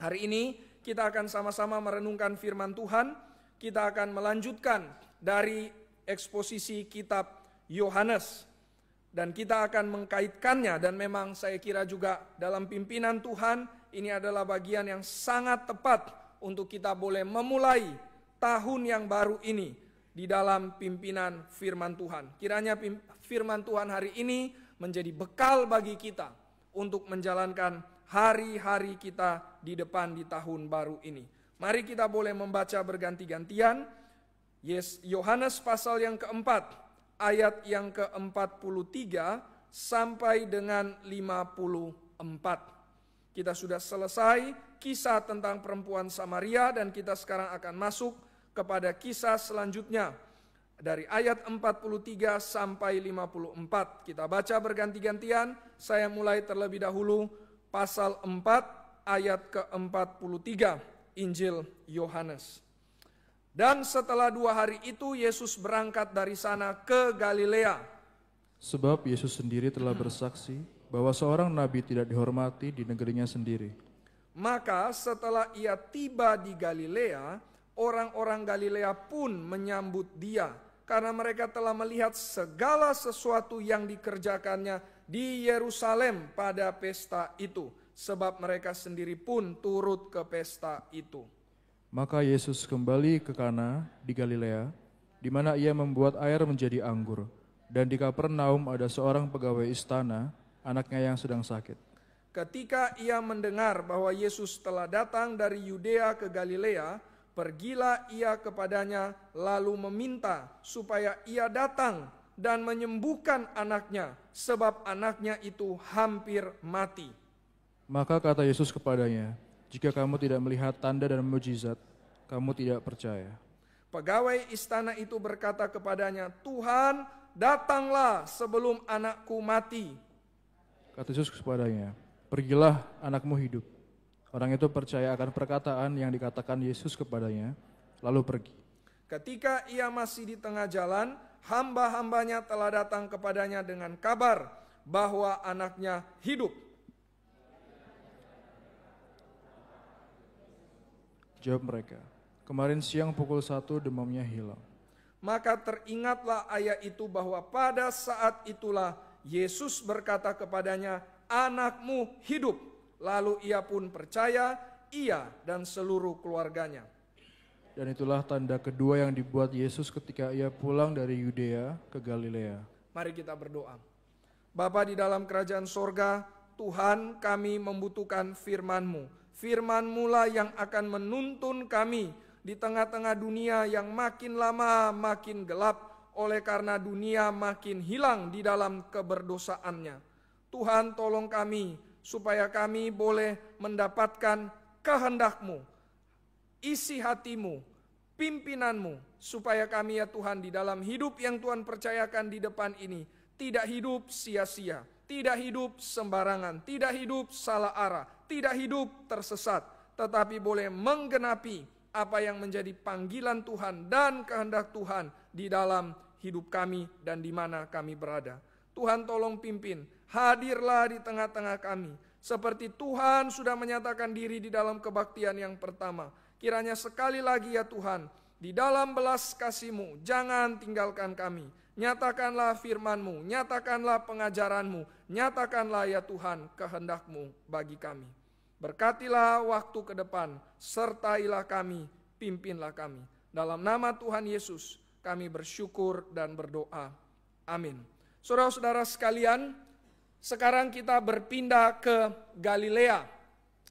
Hari ini kita akan sama-sama merenungkan firman Tuhan. Kita akan melanjutkan dari eksposisi kitab Yohanes. Dan kita akan mengkaitkannya, dan memang saya kira juga dalam pimpinan Tuhan, ini adalah bagian yang sangat tepat untuk kita boleh memulai tahun yang baru ini di dalam pimpinan firman Tuhan. Kiranya firman Tuhan hari ini menjadi bekal bagi kita untuk menjalankan hari-hari kita di depan di tahun baru ini. Mari kita boleh membaca berganti-gantian. Yohanes pasal yang keempat, ayat yang ke-43 sampai dengan 54. Kita sudah selesai kisah tentang perempuan Samaria dan kita sekarang akan masuk kepada kisah selanjutnya. Dari ayat 43 sampai 54. Kita baca berganti-gantian. Saya mulai terlebih dahulu pasal 4 ayat ke-43 Injil Yohanes. Dan setelah 2 hari itu Yesus berangkat dari sana ke Galilea. Sebab Yesus sendiri telah bersaksi bahwa seorang nabi tidak dihormati di negerinya sendiri. Maka setelah ia tiba di Galilea, orang-orang Galilea pun menyambut dia, karena mereka telah melihat segala sesuatu yang dikerjakannya di Yerusalem pada pesta itu, sebab mereka sendiri pun turut ke pesta itu. Maka Yesus kembali ke Kana di Galilea, di mana ia membuat air menjadi anggur. Dan di Kapernaum ada seorang pegawai istana, anaknya yang sedang sakit. Ketika ia mendengar bahwa Yesus telah datang dari Yudea ke Galilea, pergilah ia kepadanya lalu meminta supaya ia datang dan menyembuhkan anaknya, sebab anaknya itu hampir mati. Maka kata Yesus kepadanya, jika kamu tidak melihat tanda dan mukjizat, kamu tidak percaya. Pegawai istana itu berkata kepadanya, Tuhan, datanglah sebelum anakku mati. Kata Yesus kepadanya, pergilah, anakmu hidup. Orang itu percaya akan perkataan yang dikatakan Yesus kepadanya, lalu pergi. Ketika ia masih di tengah jalan, hamba-hambanya telah datang kepadanya dengan kabar bahwa anaknya hidup. Jawab mereka, kemarin siang pukul 1 demamnya hilang. Maka teringatlah ayah itu bahwa pada saat itulah Yesus berkata kepadanya, anakmu hidup. Lalu ia pun percaya, ia dan seluruh keluarganya. Dan itulah tanda kedua yang dibuat Yesus ketika ia pulang dari Yudea ke Galilea. Mari kita berdoa. Bapa di dalam kerajaan sorga, Tuhan, kami membutuhkan firman-Mu. Firman-Mu lah yang akan menuntun kami di tengah-tengah dunia yang makin lama makin gelap, oleh karena dunia makin hilang di dalam keberdosaannya. Tuhan, tolong kami supaya kami boleh mendapatkan kehendak-Mu, isi hati-Mu, pimpinan-Mu, supaya kami ya Tuhan di dalam hidup yang Tuhan percayakan di depan ini tidak hidup sia-sia, tidak hidup sembarangan, tidak hidup salah arah, tidak hidup tersesat, tetapi boleh menggenapi apa yang menjadi panggilan Tuhan dan kehendak Tuhan di dalam hidup kami dan di mana kami berada. Tuhan tolong pimpin, hadirlah di tengah-tengah kami. Seperti Tuhan sudah menyatakan diri di dalam kebaktian yang pertama. Kiranya sekali lagi ya Tuhan, di dalam belas kasih-Mu, jangan tinggalkan kami. Nyatakanlah firman-Mu, nyatakanlah pengajaran-Mu, nyatakanlah ya Tuhan kehendak-Mu bagi kami. Berkatilah waktu ke depan, sertailah kami, pimpinlah kami. Dalam nama Tuhan Yesus, kami bersyukur dan berdoa. Amin. Saudara-saudara sekalian, sekarang kita berpindah ke Galilea.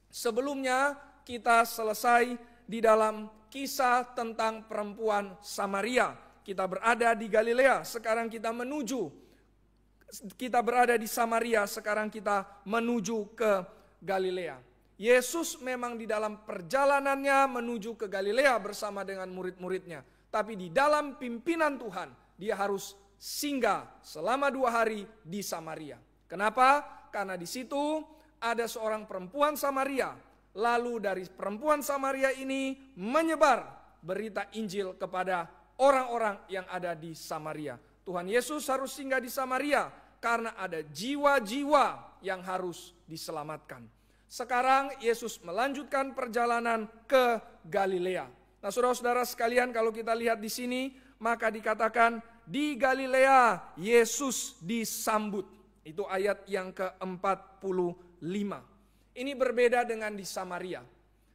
Sebelumnya kita selesai di dalam kisah tentang perempuan Samaria. Kita berada di Galilea, sekarang kita berada di Samaria, sekarang kita menuju ke Galilea. Yesus memang di dalam perjalanannya menuju ke Galilea bersama dengan murid-muridnya. Tapi di dalam pimpinan Tuhan, dia harus singgah selama 2 hari di Samaria. Kenapa? Karena di situ ada seorang perempuan Samaria. Lalu dari perempuan Samaria ini menyebar berita Injil kepada orang-orang yang ada di Samaria. Tuhan Yesus harus singgah di Samaria karena ada jiwa-jiwa yang harus diselamatkan. Sekarang Yesus melanjutkan perjalanan ke Galilea. Nah, saudara-saudara sekalian, kalau kita lihat di sini, maka dikatakan di Galilea Yesus disambut. Itu ayat yang ke-45. Ini berbeda dengan di Samaria.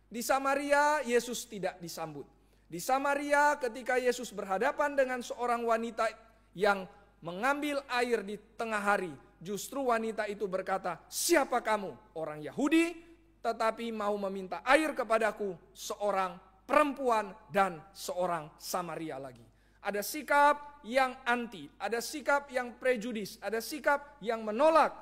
Di Samaria Yesus tidak disambut. Di Samaria ketika Yesus berhadapan dengan seorang wanita yang mengambil air di tengah hari, justru wanita itu berkata, "Siapa kamu? Orang Yahudi, tetapi mau meminta air kepadaku, seorang perempuan dan seorang Samaria lagi." Ada sikap yang anti, ada sikap yang prejudis, ada sikap yang menolak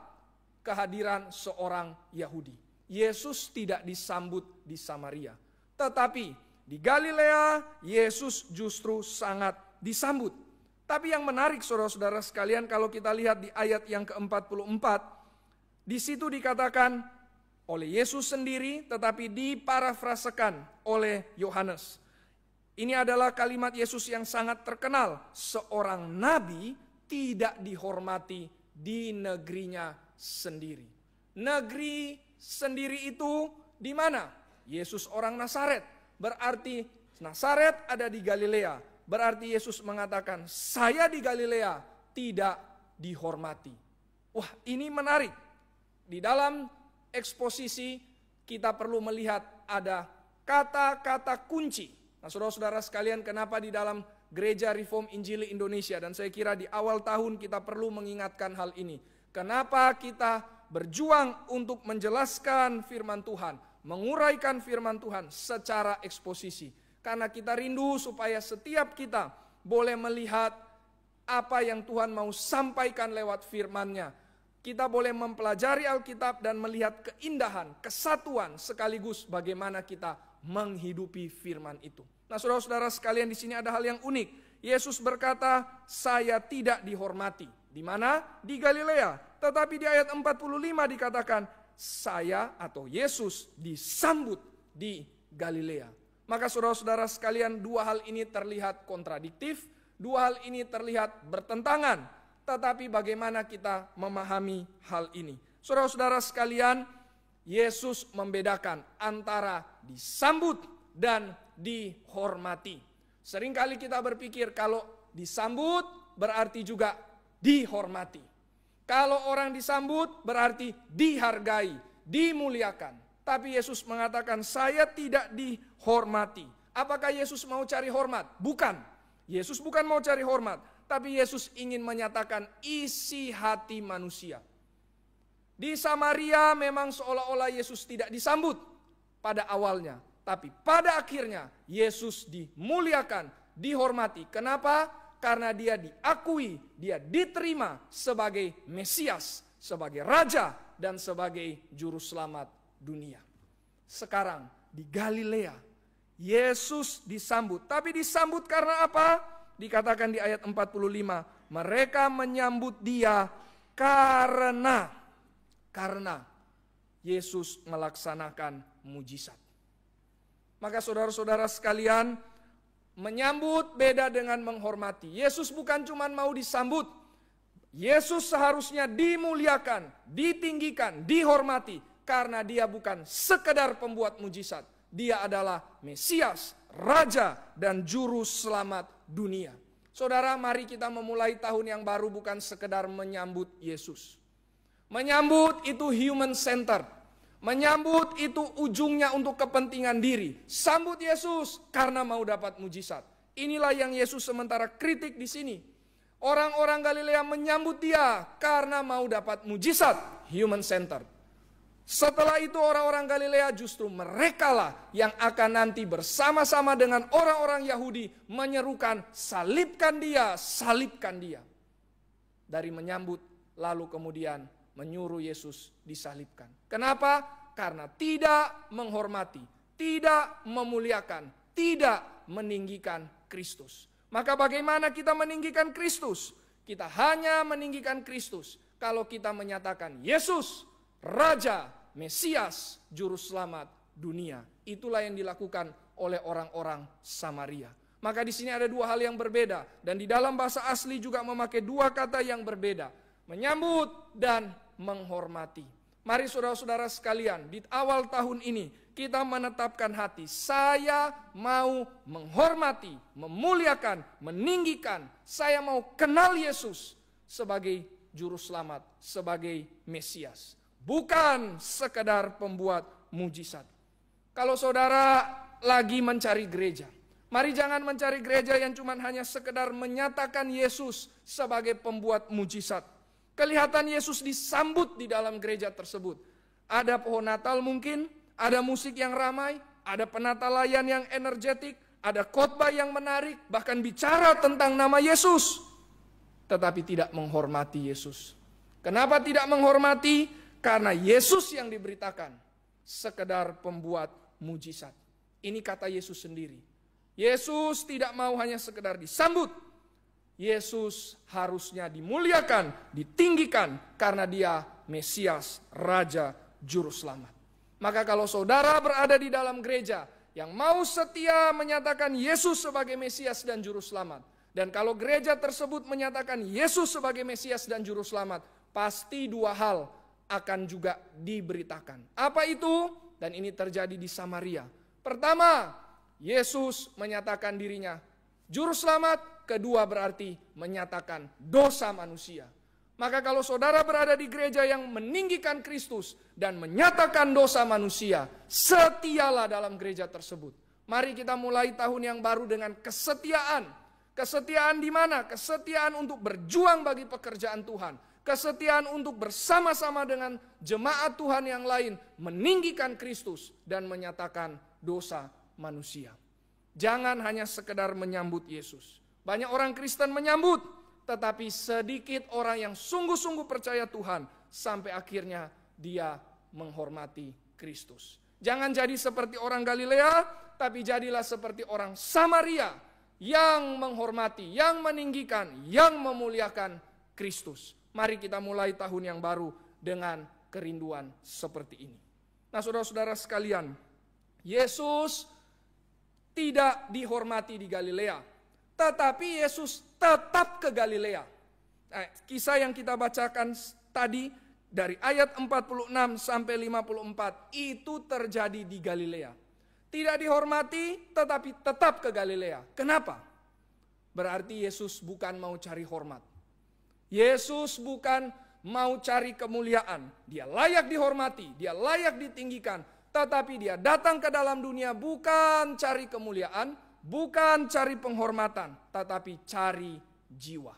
kehadiran seorang Yahudi. Yesus tidak disambut di Samaria. Tetapi di Galilea, Yesus justru sangat disambut. Tapi yang menarik saudara-saudara sekalian, kalau kita lihat di ayat yang ke-44, di situ dikatakan oleh Yesus sendiri, tetapi diparafrasekan oleh Yohanes. Ini adalah kalimat Yesus yang sangat terkenal. Seorang nabi tidak dihormati di negerinya sendiri. Negeri sendiri itu di mana? Yesus orang Nazaret. Berarti Nazaret ada di Galilea. Berarti Yesus mengatakan, saya di Galilea tidak dihormati. Wah, ini menarik. Di dalam eksposisi kita perlu melihat ada kata-kata kunci. Nah, saudara-saudara sekalian, kenapa di dalam Gereja Reform Injili Indonesia, dan saya kira di awal tahun kita perlu mengingatkan hal ini. Kenapa kita berjuang untuk menjelaskan firman Tuhan, menguraikan firman Tuhan secara eksposisi. Karena kita rindu supaya setiap kita boleh melihat apa yang Tuhan mau sampaikan lewat firman-Nya. Kita boleh mempelajari Alkitab dan melihat keindahan, kesatuan, sekaligus bagaimana kita menghidupi firman itu. Nah, saudara-saudara sekalian, di sini ada hal yang unik. Yesus berkata, saya tidak dihormati. Di mana? Di Galilea. Tetapi di ayat 45 dikatakan, saya atau Yesus disambut di Galilea. Maka saudara-saudara sekalian, dua hal ini terlihat kontradiktif, dua hal ini terlihat bertentangan. Tetapi bagaimana kita memahami hal ini? Saudara-saudara sekalian, Yesus membedakan antara disambut dan dihormati. Seringkali kita berpikir kalau disambut berarti juga dihormati. Kalau orang disambut berarti dihargai, dimuliakan. Tapi Yesus mengatakan, saya tidak dihormati. Apakah Yesus mau cari hormat? Bukan. Yesus bukan mau cari hormat. Tapi Yesus ingin menyatakan isi hati manusia. Di Samaria memang seolah-olah Yesus tidak disambut pada awalnya. Tapi pada akhirnya Yesus dimuliakan, dihormati. Kenapa? Karena dia diakui, dia diterima sebagai Mesias, sebagai Raja, dan sebagai Juru Selamat dunia. Sekarang di Galilea Yesus disambut. Tapi disambut karena apa? Dikatakan di ayat 45, mereka menyambut dia karena Yesus melaksanakan mujizat. Maka saudara-saudara sekalian, menyambut beda dengan menghormati. Yesus bukan cuma mau disambut. Yesus seharusnya dimuliakan, ditinggikan, dihormati. Karena dia bukan sekedar pembuat mujizat. Dia adalah Mesias, Raja, dan Juru Selamat dunia. Saudara, mari kita memulai tahun yang baru bukan sekedar menyambut Yesus. Menyambut itu human center. Menyambut itu ujungnya untuk kepentingan diri. Sambut Yesus karena mau dapat mujizat. Inilah yang Yesus sementara kritik di sini. Orang-orang Galilea menyambut dia karena mau dapat mujizat, human center. Setelah itu orang-orang Galilea justru merekalah yang akan nanti bersama-sama dengan orang-orang Yahudi menyerukan salibkan dia, salibkan dia. Dari menyambut lalu kemudian menyuruh Yesus disalibkan. Kenapa? Karena tidak menghormati, tidak memuliakan, tidak meninggikan Kristus. Maka bagaimana kita meninggikan Kristus? Kita hanya meninggikan Kristus kalau kita menyatakan Yesus Raja, Mesias, Juru Selamat dunia. Itulah yang dilakukan oleh orang-orang Samaria. Maka di sini ada dua hal yang berbeda. Dan di dalam bahasa asli juga memakai dua kata yang berbeda. Menyambut dan menghormati. Mari saudara-saudara sekalian, di awal tahun ini kita menetapkan hati, saya mau menghormati, memuliakan, meninggikan, saya mau kenal Yesus sebagai juru selamat, sebagai Mesias. Bukan sekedar pembuat mujizat. Kalau saudara lagi mencari gereja, mari jangan mencari gereja yang cuma hanya sekedar menyatakan Yesus sebagai pembuat mujizat. Kelihatan Yesus disambut di dalam gereja tersebut. Ada pohon Natal mungkin, ada musik yang ramai, ada penata layan yang energetik, ada khotbah yang menarik, bahkan bicara tentang nama Yesus. Tetapi tidak menghormati Yesus. Kenapa tidak menghormati? Karena Yesus yang diberitakan sekedar pembuat mujizat. Ini kata Yesus sendiri. Yesus tidak mau hanya sekedar disambut. Yesus harusnya dimuliakan, ditinggikan karena dia Mesias, Raja, Juru Selamat. Maka kalau saudara berada di dalam gereja yang mau setia menyatakan Yesus sebagai Mesias dan Juru Selamat, dan kalau gereja tersebut menyatakan Yesus sebagai Mesias dan Juru Selamat, pasti dua hal akan juga diberitakan. Apa itu? Dan ini terjadi di Samaria. Pertama, Yesus menyatakan dirinya Juru Selamat. Kedua berarti menyatakan dosa manusia. Maka kalau saudara berada di gereja yang meninggikan Kristus dan menyatakan dosa manusia, setialah dalam gereja tersebut. Mari kita mulai tahun yang baru dengan kesetiaan. Kesetiaan di mana? Kesetiaan untuk berjuang bagi pekerjaan Tuhan. Kesetiaan untuk bersama-sama dengan jemaat Tuhan yang lain meninggikan Kristus dan menyatakan dosa manusia. Jangan hanya sekedar menyambut Yesus. Banyak orang Kristen menyambut, tetapi sedikit orang yang sungguh-sungguh percaya Tuhan sampai akhirnya dia menghormati Kristus. Jangan jadi seperti orang Galilea, tapi jadilah seperti orang Samaria yang menghormati, yang meninggikan, yang memuliakan Kristus. Mari kita mulai tahun yang baru dengan kerinduan seperti ini. Nah, saudara-saudara sekalian, Yesus tidak dihormati di Galilea. Tetapi Yesus tetap ke Galilea. Nah, kisah yang kita bacakan tadi dari ayat 46 sampai 54 itu terjadi di Galilea. Tidak dihormati tetapi tetap ke Galilea. Kenapa? Berarti Yesus bukan mau cari hormat. Yesus bukan mau cari kemuliaan. Dia layak dihormati, dia layak ditinggikan. Tetapi dia datang ke dalam dunia bukan cari kemuliaan, bukan cari penghormatan, tetapi cari jiwa.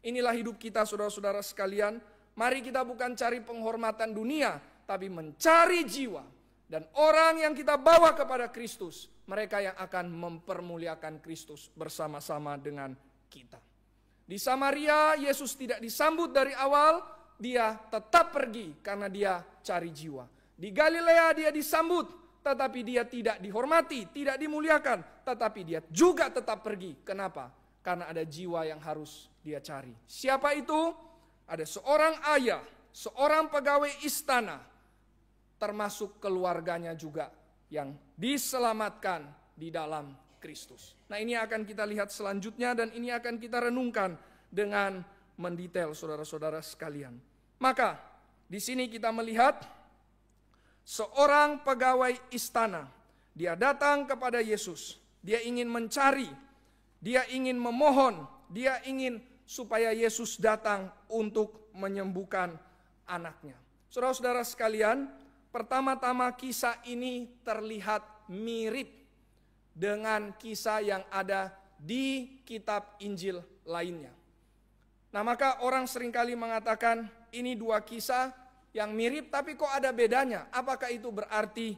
Inilah hidup kita saudara-saudara sekalian. Mari kita bukan cari penghormatan dunia, tapi mencari jiwa. Dan orang yang kita bawa kepada Kristus, mereka yang akan mempermuliakan Kristus bersama-sama dengan kita. Di Samaria, Yesus tidak disambut dari awal, dia tetap pergi karena dia cari jiwa. Di Galilea dia disambut, tetapi dia tidak dihormati, tidak dimuliakan, tetapi dia juga tetap pergi. Kenapa? Karena ada jiwa yang harus dia cari. Siapa itu? Ada seorang ayah, seorang pegawai istana, termasuk keluarganya juga yang diselamatkan di dalam Kristus. Nah, ini akan kita lihat selanjutnya dan ini akan kita renungkan dengan mendetail saudara-saudara sekalian. Maka di sini kita melihat seorang pegawai istana, dia datang kepada Yesus. Dia ingin mencari, dia ingin memohon, dia ingin supaya Yesus datang untuk menyembuhkan anaknya. Saudara-saudara sekalian, pertama-tama kisah ini terlihat mirip dengan kisah yang ada di kitab Injil lainnya. Nah, maka orang seringkali mengatakan ini dua kisah yang mirip tapi kok ada bedanya. Apakah itu berarti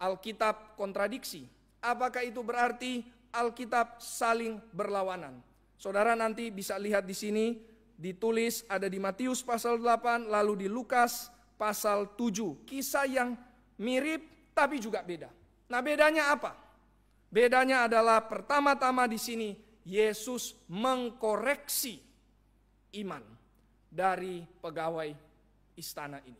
Alkitab kontradiksi? Apakah itu berarti Alkitab saling berlawanan? Saudara nanti bisa lihat di sini ditulis ada di Matius pasal 8 lalu di Lukas pasal 7. Kisah yang mirip tapi juga beda. Nah, bedanya apa? Bedanya adalah pertama-tama di sini Yesus mengkoreksi iman dari pegawai istana ini.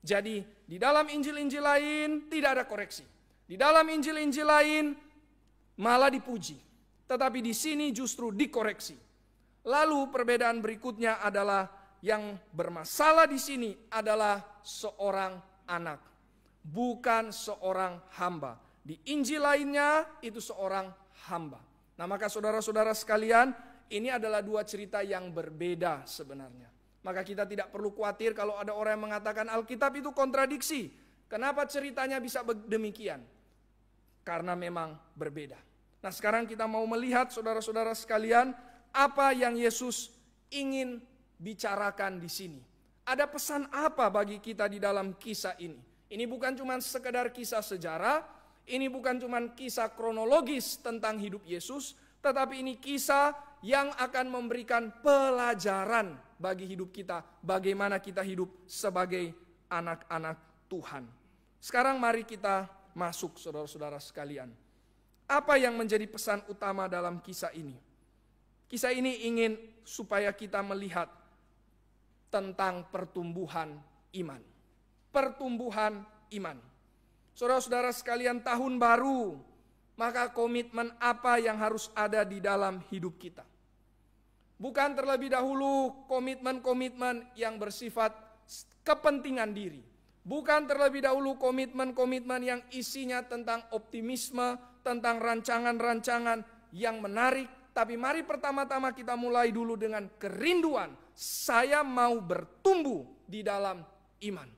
Jadi di dalam Injil-Injil lain tidak ada koreksi. Di dalam Injil-Injil lain malah dipuji. Tetapi di sini justru dikoreksi. Lalu perbedaan berikutnya adalah yang bermasalah di sini adalah seorang anak, bukan seorang hamba. Di Injil lainnya itu seorang hamba. Nah, maka saudara-saudara sekalian, ini adalah dua cerita yang berbeda sebenarnya. Maka kita tidak perlu khawatir kalau ada orang yang mengatakan Alkitab itu kontradiksi. Kenapa ceritanya bisa demikian? Karena memang berbeda. Nah, sekarang kita mau melihat saudara-saudara sekalian, apa yang Yesus ingin bicarakan di sini. Ada pesan apa bagi kita di dalam kisah ini? Ini bukan cuma sekedar kisah sejarah, ini bukan cuma kisah kronologis tentang hidup Yesus, tetapi ini kisah yang akan memberikan pelajaran bagi hidup kita, bagaimana kita hidup sebagai anak-anak Tuhan. Sekarang mari kita masuk, saudara-saudara sekalian. Apa yang menjadi pesan utama dalam kisah ini? Kisah ini ingin supaya kita melihat tentang pertumbuhan iman. Pertumbuhan iman. Saudara-saudara sekalian, tahun baru, maka komitmen apa yang harus ada di dalam hidup kita? Bukan terlebih dahulu komitmen-komitmen yang bersifat kepentingan diri. Bukan terlebih dahulu komitmen-komitmen yang isinya tentang optimisme, tentang rancangan-rancangan yang menarik. Tapi mari pertama-tama kita mulai dulu dengan kerinduan. Saya mau bertumbuh di dalam iman.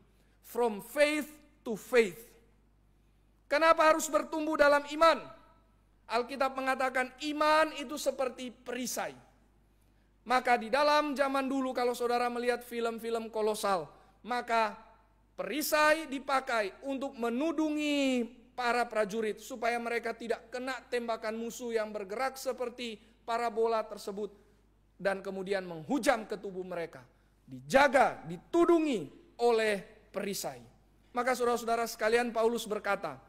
From faith to faith. Kenapa harus bertumbuh dalam iman? Alkitab mengatakan iman itu seperti perisai. Maka di dalam zaman dulu kalau saudara melihat film-film kolosal, maka perisai dipakai untuk menudungi para prajurit supaya mereka tidak kena tembakan musuh yang bergerak seperti parabola tersebut dan kemudian menghujam ke tubuh mereka. Dijaga, ditudungi oleh perisai. Maka saudara-saudara sekalian, Paulus berkata,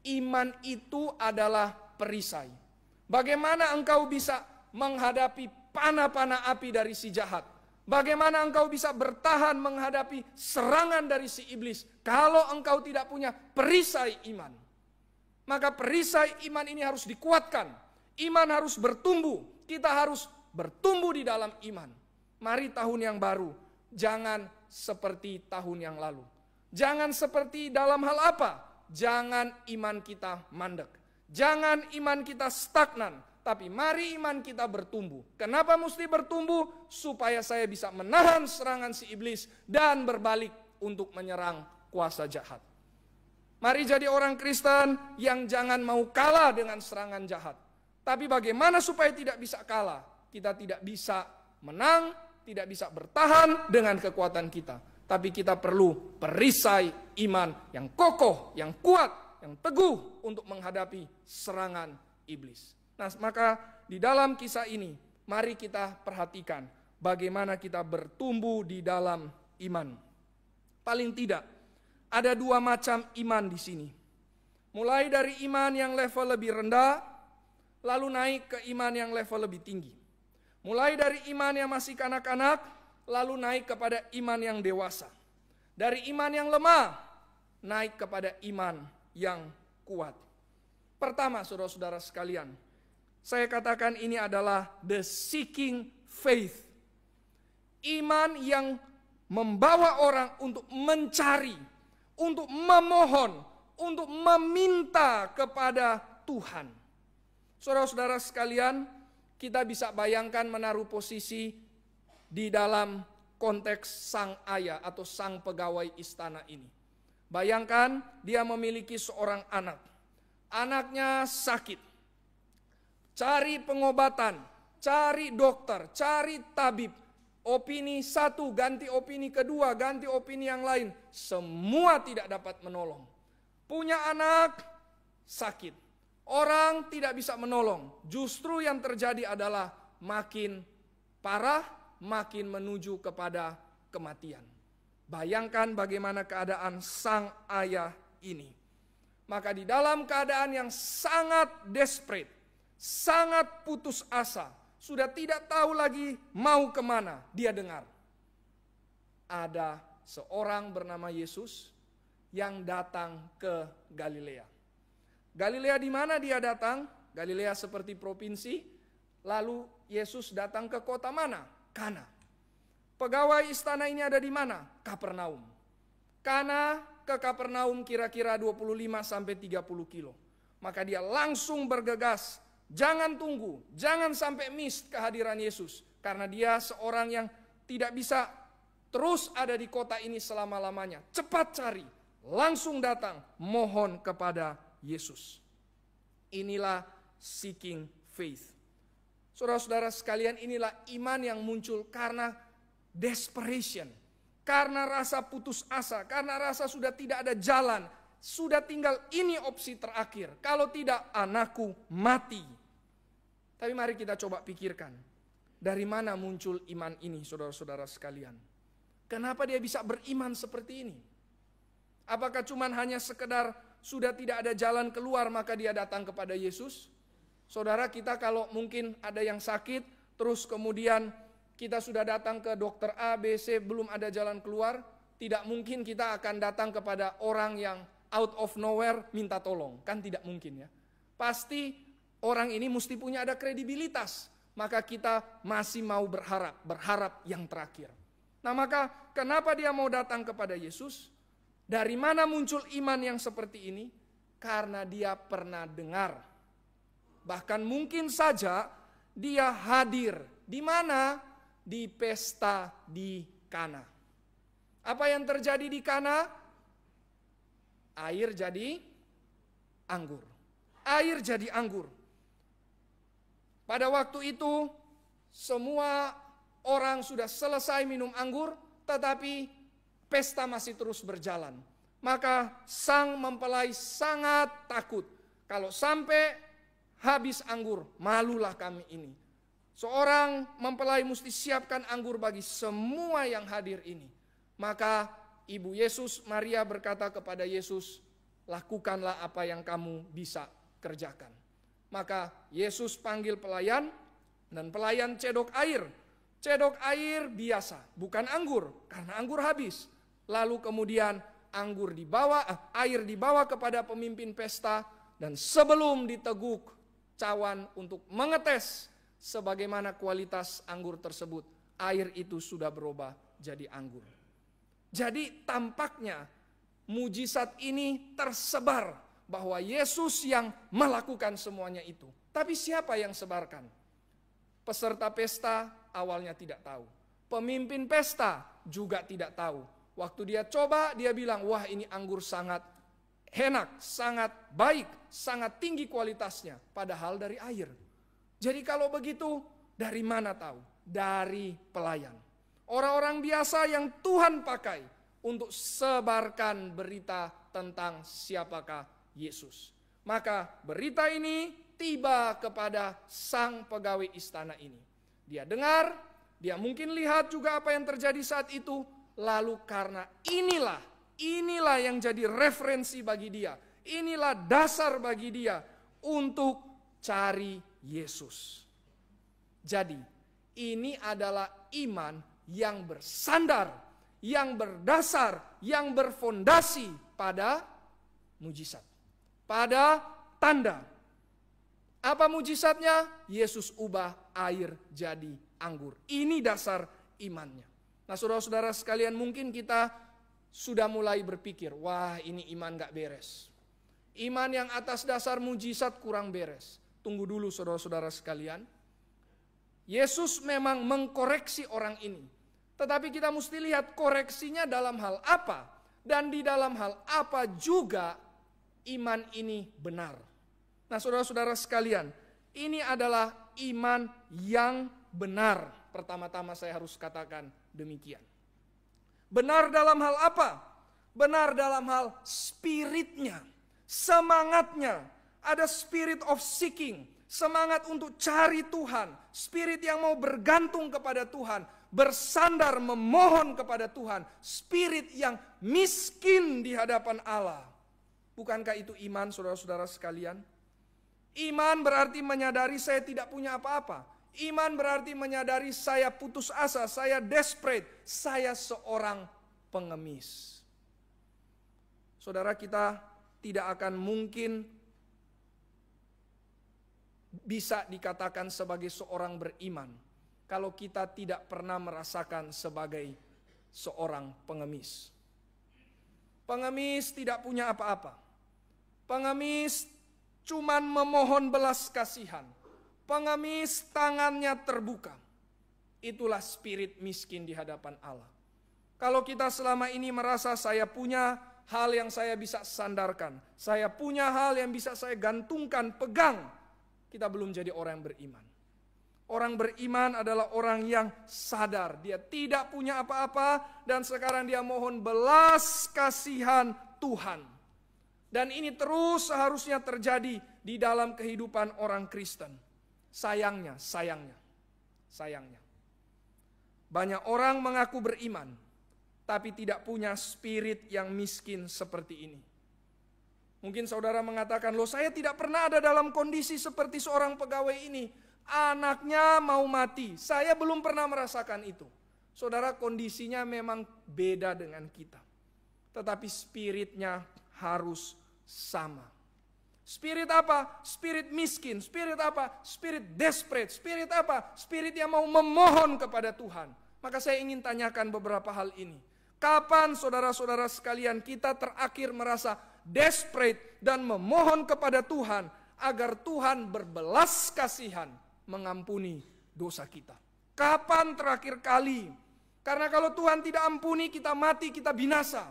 iman itu adalah perisai. Bagaimana engkau bisa menghadapi panah-panah api dari si jahat? Bagaimana engkau bisa bertahan menghadapi serangan dari si iblis kalau engkau tidak punya perisai iman? Maka perisai iman ini harus dikuatkan. Iman harus bertumbuh. Kita harus bertumbuh di dalam iman. Mari tahun yang baru, jangan seperti tahun yang lalu. Jangan seperti dalam hal apa? Jangan iman kita mandek. Jangan iman kita stagnan. Tapi mari iman kita bertumbuh. Kenapa mesti bertumbuh? Supaya saya bisa menahan serangan si iblis dan berbalik untuk menyerang kuasa jahat. Mari jadi orang Kristen yang jangan mau kalah dengan serangan jahat. Tapi bagaimana supaya tidak bisa kalah? Kita tidak bisa menang, tidak bisa bertahan dengan kekuatan kita. Tapi kita perlu perisai iman yang kokoh, yang kuat, yang teguh untuk menghadapi serangan iblis. Nah, maka di dalam kisah ini, mari kita perhatikan bagaimana kita bertumbuh di dalam iman. Paling tidak, ada dua macam iman di sini. Mulai dari iman yang level lebih rendah, lalu naik ke iman yang level lebih tinggi. Mulai dari iman yang masih kanak-kanak, lalu naik kepada iman yang dewasa. Dari iman yang lemah, naik kepada iman yang kuat. Pertama, saudara-saudara sekalian, saya katakan ini adalah the seeking faith. Iman yang membawa orang untuk mencari, untuk memohon, untuk meminta kepada Tuhan. Saudara-saudara sekalian, kita bisa bayangkan menaruh posisi di dalam konteks sang ayah atau sang pegawai istana ini. Bayangkan dia memiliki seorang anak. Anaknya sakit. Cari pengobatan, cari dokter, cari tabib. Opini satu, ganti opini kedua, ganti opini yang lain. Semua tidak dapat menolong. Punya anak, sakit. Orang tidak bisa menolong. Justru yang terjadi adalah makin parah, makin menuju kepada kematian. Bayangkan bagaimana keadaan sang ayah ini. Maka di dalam keadaan yang sangat desperate, sangat putus asa, sudah tidak tahu lagi mau kemana, dia dengar ada seorang bernama Yesus yang datang ke Galilea. Galilea di mana dia datang? Galilea seperti provinsi. Lalu Yesus datang ke kota mana? Kana. Pegawai istana ini ada di mana? Kapernaum. Kana ke Kapernaum kira-kira 25 sampai 30 kilo. Maka dia langsung bergegas, jangan tunggu, jangan sampai miss kehadiran Yesus. Karena dia seorang yang tidak bisa terus ada di kota ini selama-lamanya. Cepat cari, langsung datang, mohon kepada Yesus. Inilah seeking faith. Saudara-saudara sekalian, inilah iman yang muncul karena desperation. Karena rasa putus asa, karena rasa sudah tidak ada jalan. Sudah tinggal ini opsi terakhir. Kalau tidak, anakku mati. Tapi mari kita coba pikirkan. Dari mana muncul iman ini, saudara-saudara sekalian? Kenapa dia bisa beriman seperti ini? Apakah cuman hanya sekedar sudah tidak ada jalan keluar maka dia datang kepada Yesus? Saudara, kita kalau mungkin ada yang sakit, terus kemudian kita sudah datang ke dokter A, B, C, belum ada jalan keluar, tidak mungkin kita akan datang kepada orang yang out of nowhere minta tolong. Kan tidak mungkin ya. Pasti orang ini mesti punya ada kredibilitas. Maka kita masih mau berharap yang terakhir. Nah maka kenapa dia mau datang kepada Yesus? Dari mana muncul iman yang seperti ini? Karena dia pernah dengar. Bahkan mungkin saja dia hadir. Di mana? Di pesta di Kana. Apa yang terjadi di Kana? Air jadi anggur. Air jadi anggur. Pada waktu itu semua orang sudah selesai minum anggur, tetapi pesta masih terus berjalan. Maka sang mempelai sangat takut. Kalau sampai habis anggur, malulah kami ini. Seorang mempelai mesti siapkan anggur bagi semua yang hadir ini. Maka Ibu Yesus, Maria berkata kepada Yesus, lakukanlah apa yang kamu bisa kerjakan. Maka Yesus panggil pelayan, dan pelayan cedok air. Cedok air biasa, bukan anggur, karena anggur habis. Lalu kemudian air dibawa kepada pemimpin pesta, dan sebelum diteguk cawan untuk mengetes sebagaimana kualitas anggur tersebut, air itu sudah berubah jadi anggur. Jadi tampaknya mujizat ini tersebar bahwa Yesus yang melakukan semuanya itu. Tapi siapa yang sebarkan? Peserta pesta awalnya tidak tahu. Pemimpin pesta juga tidak tahu. Waktu dia coba, dia bilang, wah ini anggur sangat enak, sangat baik, sangat tinggi kualitasnya. Padahal dari air. Jadi kalau begitu, dari mana tahu? Dari pelayan. Orang-orang biasa yang Tuhan pakai untuk sebarkan berita tentang siapakah Yesus. Maka berita ini tiba kepada sang pegawai istana ini. Dia dengar, dia mungkin lihat juga apa yang terjadi saat itu. Lalu karena inilah yang jadi referensi bagi dia. Inilah dasar bagi dia untuk cari Yesus. Jadi ini adalah iman yang bersandar, yang berdasar, yang berfondasi pada mujizat, pada tanda. Apa mujizatnya? Yesus ubah air jadi anggur. Ini dasar imannya. Nah saudara-saudara sekalian, mungkin kita sudah mulai berpikir, wah ini iman gak beres. Iman yang atas dasar mujizat kurang beres. Tunggu dulu saudara-saudara sekalian. Yesus memang mengkoreksi orang ini. Tetapi kita mesti lihat koreksinya dalam hal apa. Dan di dalam hal apa juga iman ini benar. Nah saudara-saudara sekalian, ini adalah iman yang benar. Pertama-tama saya harus katakan demikian. Benar dalam hal apa? Benar dalam hal spiritnya, semangatnya. Ada spirit of seeking, semangat untuk cari Tuhan. Spirit yang mau bergantung kepada Tuhan, bersandar memohon kepada Tuhan. Spirit yang miskin di hadapan Allah. Bukankah itu iman saudara-saudara sekalian? Iman berarti menyadari saya tidak punya apa-apa. Iman berarti menyadari saya putus asa, saya desperate, saya seorang pengemis. Saudara, kita tidak akan mungkin bisa dikatakan sebagai seorang beriman. kalau kita tidak pernah merasakan sebagai seorang pengemis. Pengemis tidak punya apa-apa. Pengemis cuman memohon belas kasihan. Pengemis tangannya terbuka. Itulah spirit miskin di hadapan Allah. Kalau kita selama ini merasa saya punya hal yang saya bisa sandarkan, saya punya hal yang bisa saya gantungkan, pegang, kita belum jadi orang yang beriman. Orang beriman adalah orang yang sadar dia tidak punya apa-apa dan sekarang dia mohon belas kasihan Tuhan. Dan ini terus seharusnya terjadi di dalam kehidupan orang Kristen. Sayangnya. Banyak orang mengaku beriman, tapi tidak punya spirit yang miskin seperti ini. Mungkin saudara mengatakan, loh saya tidak pernah ada dalam kondisi seperti seorang pegawai ini. Anaknya mau mati, saya belum pernah merasakan itu. Saudara, kondisinya memang beda dengan kita. Tetapi spiritnya harus sama. Spirit apa? Spirit miskin. Spirit apa? Spirit desperate. Spirit apa? Spirit yang mau memohon kepada Tuhan. Maka saya ingin tanyakan beberapa hal ini. Kapan saudara-saudara sekalian kita terakhir merasa desperate dan memohon kepada Tuhan agar Tuhan berbelas kasihan mengampuni dosa kita? Kapan terakhir kali? Karena kalau Tuhan tidak ampuni, kita mati, kita binasa.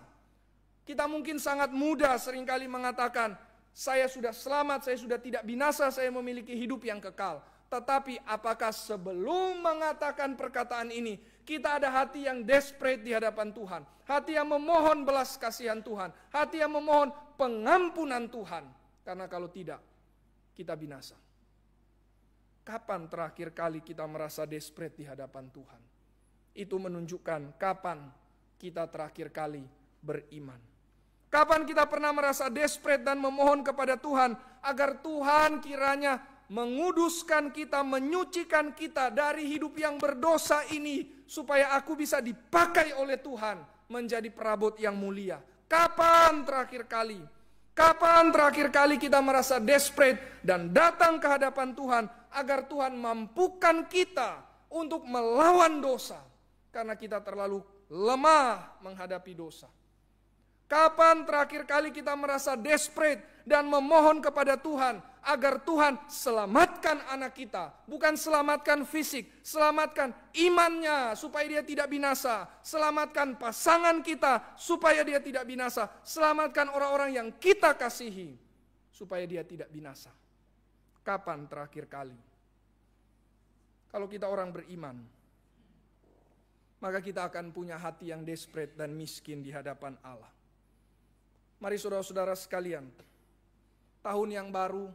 Kita mungkin sangat mudah seringkali mengatakan, saya sudah selamat, saya sudah tidak binasa, saya memiliki hidup yang kekal. Tetapi apakah sebelum mengatakan perkataan ini, kita ada hati yang desperate di hadapan Tuhan, hati yang memohon belas kasihan Tuhan, hati yang memohon pengampunan Tuhan? Karena kalau tidak, kita binasa. Kapan terakhir kali kita merasa desperate di hadapan Tuhan? Itu menunjukkan kapan kita terakhir kali beriman. Kapan kita pernah merasa desperate dan memohon kepada Tuhan agar Tuhan kiranya menguduskan kita, menyucikan kita dari hidup yang berdosa ini, supaya aku bisa dipakai oleh Tuhan menjadi perabot yang mulia. Kapan terakhir kali? Kapan terakhir kali kita merasa desperate dan datang ke hadapan Tuhan agar Tuhan mampukan kita untuk melawan dosa karena kita terlalu lemah menghadapi dosa? Kapan terakhir kali kita merasa desperate dan memohon kepada Tuhan agar Tuhan selamatkan anak kita, bukan selamatkan fisik, selamatkan imannya supaya dia tidak binasa, selamatkan pasangan kita supaya dia tidak binasa, selamatkan orang-orang yang kita kasihi supaya dia tidak binasa? Kapan terakhir kali? Kalau kita orang beriman, maka kita akan punya hati yang desperate dan miskin di hadapan Allah. Mari saudara-saudara sekalian, tahun yang baru,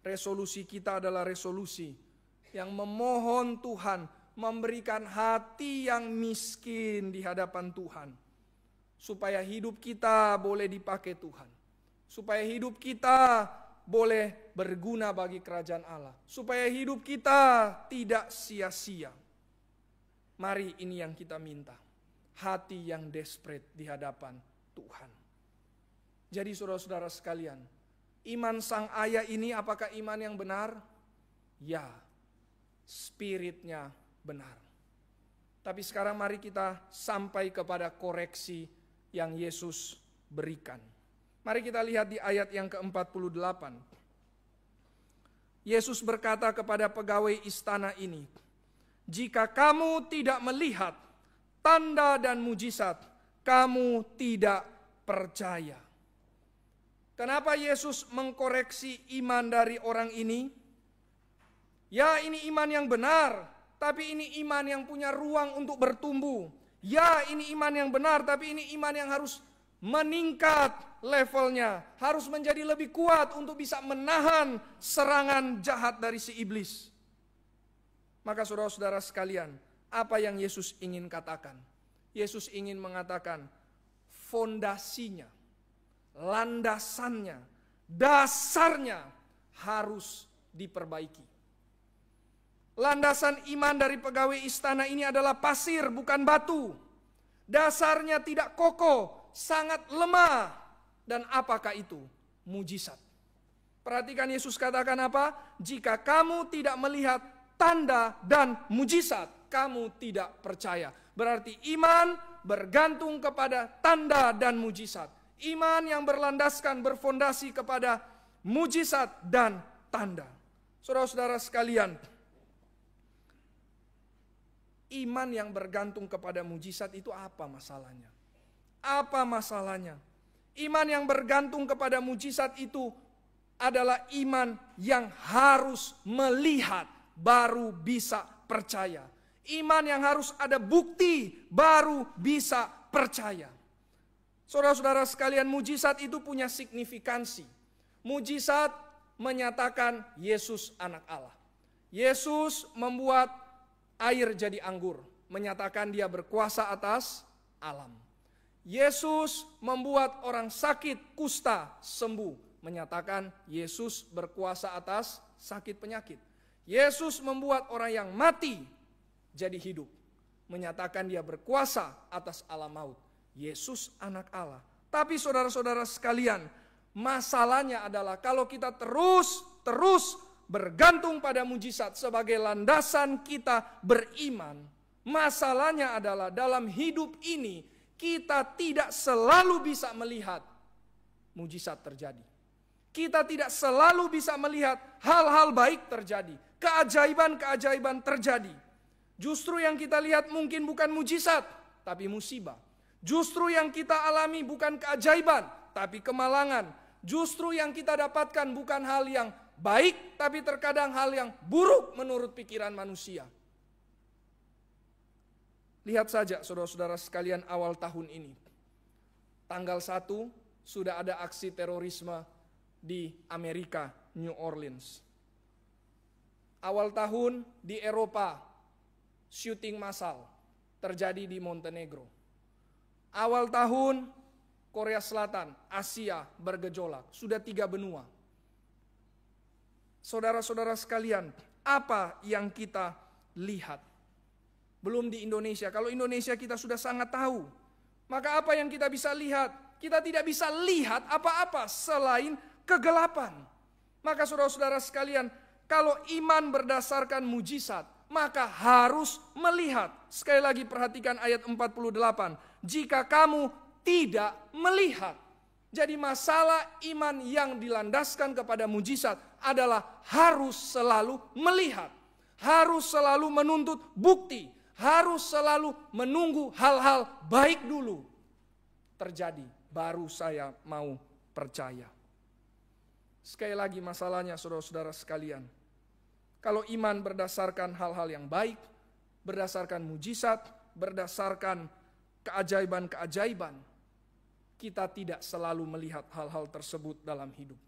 resolusi kita adalah resolusi yang memohon Tuhan memberikan hati yang miskin di hadapan Tuhan, supaya hidup kita boleh dipakai Tuhan, supaya hidup kita boleh berguna bagi kerajaan Allah, supaya hidup kita tidak sia-sia. Mari ini yang kita minta, hati yang desperate di hadapan Tuhan. Jadi saudara-saudara sekalian, iman sang ayah ini apakah iman yang benar? Ya, spiritnya benar. Tapi sekarang mari kita sampai kepada koreksi yang Yesus berikan. Mari kita lihat di ayat yang ke-48. Yesus berkata kepada pegawai istana ini, jika kamu tidak melihat tanda dan mujizat, kamu tidak percaya. Kenapa Yesus mengkoreksi iman dari orang ini? Ya, ini iman yang benar, tapi ini iman yang punya ruang untuk bertumbuh. Ya, ini iman yang benar, tapi ini iman yang harus meningkat levelnya, harus menjadi lebih kuat untuk bisa menahan serangan jahat dari si iblis. Maka saudara-saudara sekalian, apa yang Yesus ingin katakan? Yesus ingin mengatakan fondasinya, landasannya, dasarnya harus diperbaiki. Landasan iman dari pegawai istana ini adalah pasir, bukan batu. Dasarnya tidak kokoh, sangat lemah. Dan apakah itu? Mujizat. Perhatikan Yesus katakan apa? Jika kamu tidak melihat tanda dan mujizat, kamu tidak percaya. Berarti iman bergantung kepada tanda dan mujizat. Iman yang berlandaskan, berfondasi kepada mujizat dan tanda. Saudara-saudara sekalian, iman yang bergantung kepada mujizat itu apa masalahnya? Apa masalahnya? Iman yang bergantung kepada mujizat itu adalah iman yang harus melihat baru bisa percaya. Iman yang harus ada bukti baru bisa percaya. Saudara-saudara sekalian, mujizat itu punya signifikansi. Mujizat menyatakan Yesus anak Allah. Yesus membuat air jadi anggur, menyatakan dia berkuasa atas alam. Yesus membuat orang sakit kusta sembuh, menyatakan Yesus berkuasa atas sakit penyakit. Yesus membuat orang yang mati jadi hidup, menyatakan dia berkuasa atas alam maut. Yesus anak Allah. Tapi saudara-saudara sekalian, masalahnya adalah kalau kita terus bergantung pada mujizat sebagai landasan kita beriman, masalahnya adalah dalam hidup ini kita tidak selalu bisa melihat mujizat terjadi. Kita tidak selalu bisa melihat hal-hal baik terjadi, keajaiban-keajaiban terjadi. Justru yang kita lihat mungkin bukan mujizat, tapi musibah. Justru yang kita alami bukan keajaiban, tapi kemalangan. Justru yang kita dapatkan bukan hal yang baik, tapi terkadang hal yang buruk menurut pikiran manusia. Lihat saja saudara-saudara sekalian, awal tahun ini. Tanggal 1 sudah ada aksi terorisme di Amerika, New Orleans. Awal tahun di Eropa, syuting massal terjadi di Montenegro. Awal tahun Korea Selatan, Asia bergejolak, sudah 3 benua. Saudara-saudara sekalian, apa yang kita lihat? Belum di Indonesia. Kalau Indonesia kita sudah sangat tahu. Maka apa yang kita bisa lihat? Kita tidak bisa lihat apa-apa selain kegelapan. Maka saudara-saudara sekalian, kalau iman berdasarkan mujizat, maka harus melihat. Sekali lagi perhatikan ayat 48. Jika kamu tidak melihat. Jadi masalah iman yang dilandaskan kepada mujizat adalah harus selalu melihat. Harus selalu menuntut bukti. Harus selalu menunggu hal-hal baik dulu terjadi, baru saya mau percaya. Sekali lagi masalahnya saudara-saudara sekalian, kalau iman berdasarkan hal-hal yang baik, berdasarkan mujizat, berdasarkan keajaiban-keajaiban, kita tidak selalu melihat hal-hal tersebut dalam hidup.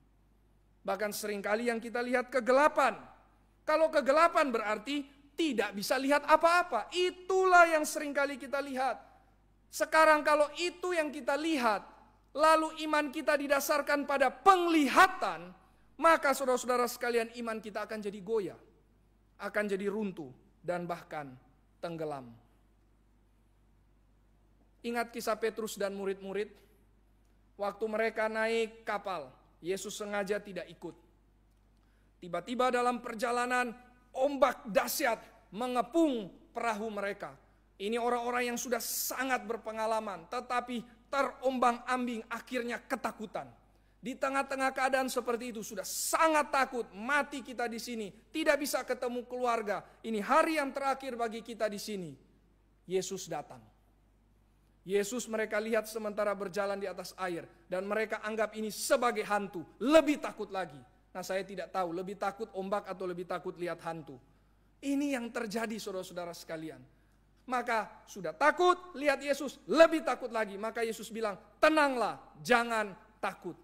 Bahkan seringkali yang kita lihat kegelapan. Kalau kegelapan berarti tidak bisa lihat apa-apa. Itulah yang seringkali kita lihat. Sekarang kalau itu yang kita lihat, lalu iman kita didasarkan pada penglihatan, maka saudara-saudara sekalian, iman kita akan jadi goyah, akan jadi runtuh, dan bahkan tenggelam. Ingat kisah Petrus dan murid-murid, waktu mereka naik kapal, Yesus sengaja tidak ikut. Tiba-tiba dalam perjalanan, ombak dahsyat mengepung perahu mereka. Ini orang-orang yang sudah sangat berpengalaman, tetapi terombang-ambing, akhirnya ketakutan. Di tengah-tengah keadaan seperti itu sudah sangat takut, mati kita di sini, tidak bisa ketemu keluarga. Ini hari yang terakhir bagi kita di sini. Yesus datang. Yesus mereka lihat sementara berjalan di atas air, dan mereka anggap ini sebagai hantu, lebih takut lagi. Nah, saya tidak tahu lebih takut ombak atau lebih takut lihat hantu. Ini yang terjadi saudara-saudara sekalian. Maka sudah takut lihat Yesus, lebih takut lagi. Maka Yesus bilang, tenanglah, jangan takut.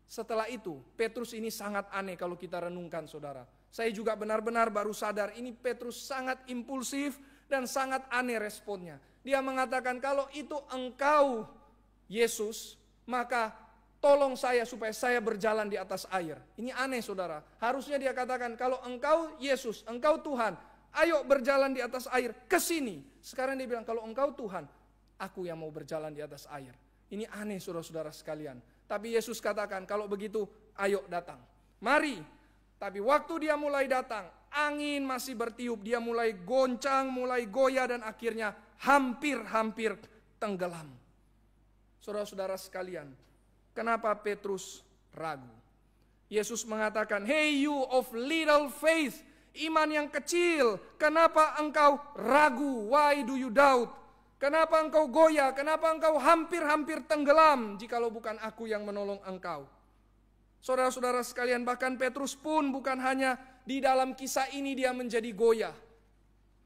Setelah itu Petrus ini sangat aneh kalau kita renungkan saudara. Saya juga benar-benar baru sadar ini Petrus sangat impulsif dan sangat aneh responnya. Dia mengatakan, kalau itu engkau Yesus, maka tolong saya supaya saya berjalan di atas air. Ini aneh saudara. Harusnya dia katakan, kalau engkau Yesus, engkau Tuhan, ayo berjalan di atas air, ke sini. Sekarang dia bilang, kalau engkau Tuhan, aku yang mau berjalan di atas air. Ini aneh saudara-saudara sekalian. Tapi Yesus katakan, kalau begitu ayo datang. Mari. Tapi waktu dia mulai datang, angin masih bertiup, dia mulai goncang, mulai goyah, dan akhirnya hampir-hampir tenggelam. Saudara-saudara sekalian, kenapa Petrus ragu? Yesus mengatakan, "Hey you of little faith," iman yang kecil, kenapa engkau ragu? Why do you doubt? Kenapa engkau goyah? Kenapa engkau hampir-hampir tenggelam jikalau bukan aku yang menolong engkau? Saudara-saudara sekalian, bahkan Petrus pun bukan hanya di dalam kisah ini dia menjadi goyah.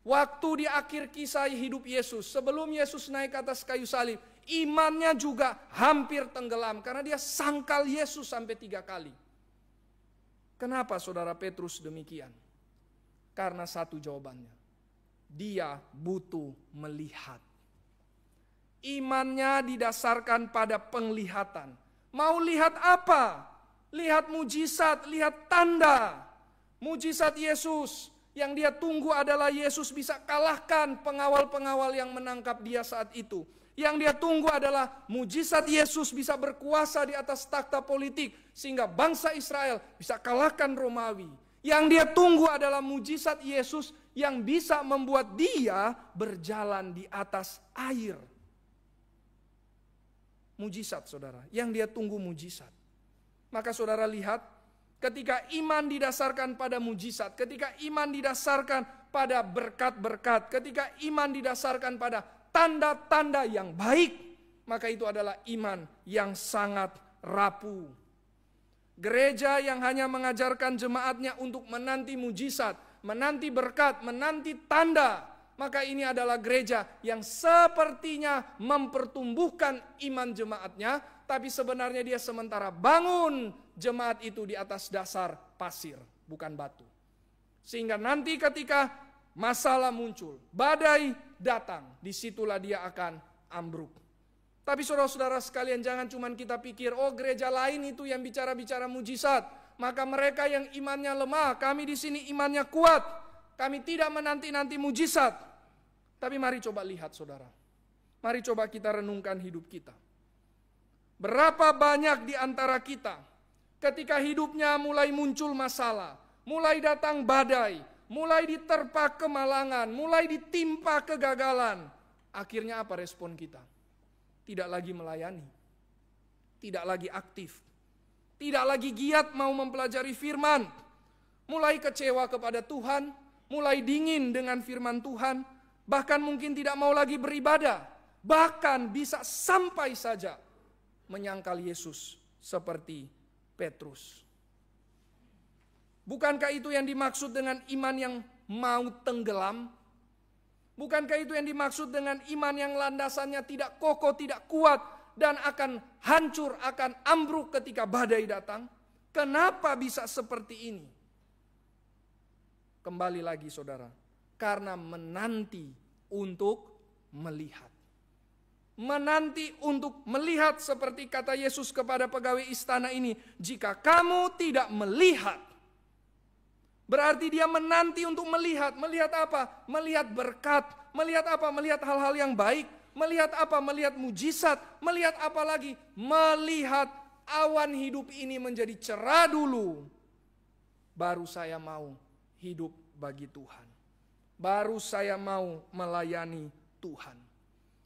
Waktu di akhir kisah hidup Yesus, sebelum Yesus naik ke atas kayu salib, imannya juga hampir tenggelam karena dia sangkal Yesus sampai 3 kali. Kenapa saudara Petrus demikian? Karena satu jawabannya. Dia butuh melihat. Imannya didasarkan pada penglihatan. Mau lihat apa? Lihat mujizat, lihat tanda. Mujizat Yesus yang dia tunggu adalah Yesus bisa kalahkan pengawal-pengawal yang menangkap dia saat itu. Yang dia tunggu adalah mujizat Yesus bisa berkuasa di atas takhta politik sehingga bangsa Israel bisa kalahkan Romawi. Yang dia tunggu adalah mujizat Yesus yang bisa membuat dia berjalan di atas air. Mujizat, saudara, yang dia tunggu mujizat. Maka saudara lihat, ketika iman didasarkan pada mujizat, ketika iman didasarkan pada berkat-berkat, ketika iman didasarkan pada tanda-tanda yang baik, maka itu adalah iman yang sangat rapuh. Gereja yang hanya mengajarkan jemaatnya untuk menanti mujizat, menanti berkat, menanti tanda, maka ini adalah gereja yang sepertinya mempertumbuhkan iman jemaatnya, tapi sebenarnya dia sementara bangun jemaat itu di atas dasar pasir, bukan batu. Sehingga nanti ketika masalah muncul, badai datang, disitulah dia akan ambruk. Tapi saudara-saudara sekalian, jangan cuma kita pikir, oh gereja lain itu yang bicara-bicara mujizat, maka mereka yang imannya lemah, kami di sini imannya kuat, kami tidak menanti-nanti mujizat. Tapi mari coba lihat saudara, mari coba kita renungkan hidup kita. Berapa banyak di antara kita ketika hidupnya mulai muncul masalah, mulai datang badai, mulai diterpa kemalangan, mulai ditimpa kegagalan, akhirnya apa respon kita? Tidak lagi melayani, tidak lagi aktif, tidak lagi giat mau mempelajari firman, mulai kecewa kepada Tuhan, mulai dingin dengan firman Tuhan, bahkan mungkin tidak mau lagi beribadah, bahkan bisa sampai saja menyangkal Yesus seperti Petrus. Bukankah itu yang dimaksud dengan iman yang mau tenggelam? Bukankah itu yang dimaksud dengan iman yang landasannya tidak kokoh, tidak kuat, dan akan hancur, akan ambruk ketika badai datang? Kenapa bisa seperti ini? Kembali lagi saudara, karena menanti untuk melihat. Menanti untuk melihat seperti kata Yesus kepada pegawai istana ini, jika kamu tidak melihat, berarti dia menanti untuk melihat. Melihat apa? Melihat berkat. Melihat apa? Melihat hal-hal yang baik. Melihat apa? Melihat mujizat. Melihat apa lagi? Melihat awan hidup ini menjadi cerah dulu. Baru saya mau hidup bagi Tuhan. Baru saya mau melayani Tuhan.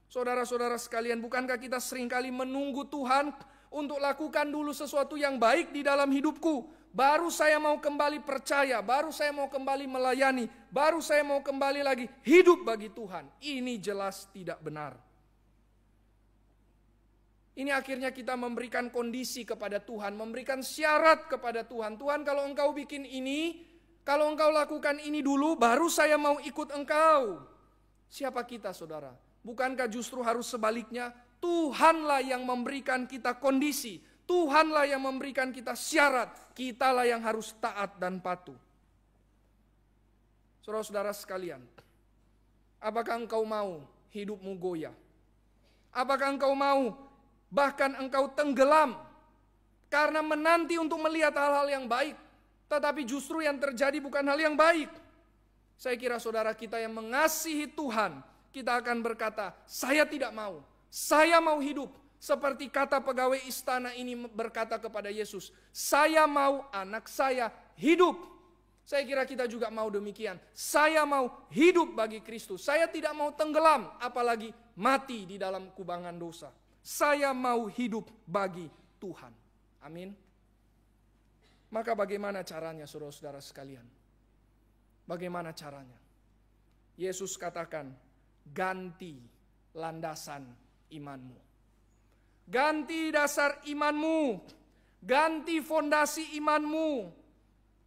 Saudara-saudara sekalian, bukankah kita seringkali menunggu Tuhan untuk lakukan dulu sesuatu yang baik di dalam hidupku? Baru saya mau kembali percaya, baru saya mau kembali melayani, baru saya mau kembali lagi hidup bagi Tuhan. Ini jelas tidak benar. Ini akhirnya kita memberikan kondisi kepada Tuhan, memberikan syarat kepada Tuhan. Tuhan, kalau engkau bikin ini, kalau engkau lakukan ini dulu, baru saya mau ikut engkau. Siapa kita saudara? Bukankah justru harus sebaliknya? Tuhanlah yang memberikan kita kondisi. Tuhanlah yang memberikan kita syarat. Kitalah yang harus taat dan patuh. Saudara-saudara sekalian, apakah engkau mau hidupmu goyah? Apakah engkau mau bahkan engkau tenggelam karena menanti untuk melihat hal-hal yang baik, tetapi justru yang terjadi bukan hal yang baik? Saya kira saudara kita yang mengasihi Tuhan, kita akan berkata, saya tidak mau. Saya mau hidup seperti kata pegawai istana ini berkata kepada Yesus, saya mau anak saya hidup. Saya kira kita juga mau demikian. Saya mau hidup bagi Kristus. Saya tidak mau tenggelam, apalagi mati di dalam kubangan dosa. Saya mau hidup bagi Tuhan. Amin. Maka bagaimana caranya, saudara-saudara sekalian? Bagaimana caranya? Yesus katakan, ganti landasan imanmu. Ganti dasar imanmu. Ganti fondasi imanmu.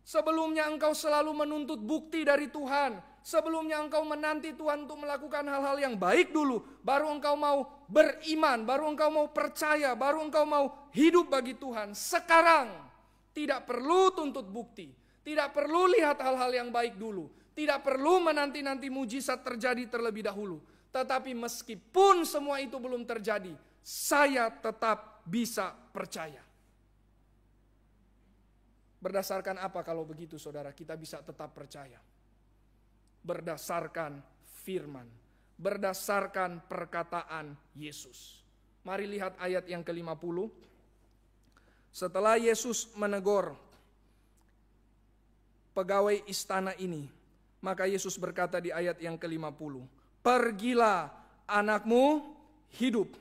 Sebelumnya engkau selalu menuntut bukti dari Tuhan. Sebelumnya engkau menanti Tuhan untuk melakukan hal-hal yang baik dulu. Baru engkau mau beriman, baru engkau mau percaya, baru engkau mau hidup bagi Tuhan. Sekarang tidak perlu tuntut bukti. Tidak perlu lihat hal-hal yang baik dulu. Tidak perlu menanti-nanti mujizat terjadi terlebih dahulu. Tetapi meskipun semua itu belum terjadi, saya tetap bisa percaya. Berdasarkan apa kalau begitu, saudara, kita bisa tetap percaya? Berdasarkan firman, berdasarkan perkataan Yesus. Mari lihat ayat yang ke-50. Setelah Yesus menegur pegawai istana ini, maka Yesus berkata di ayat yang ke-50, pergilah, anakmu hidup.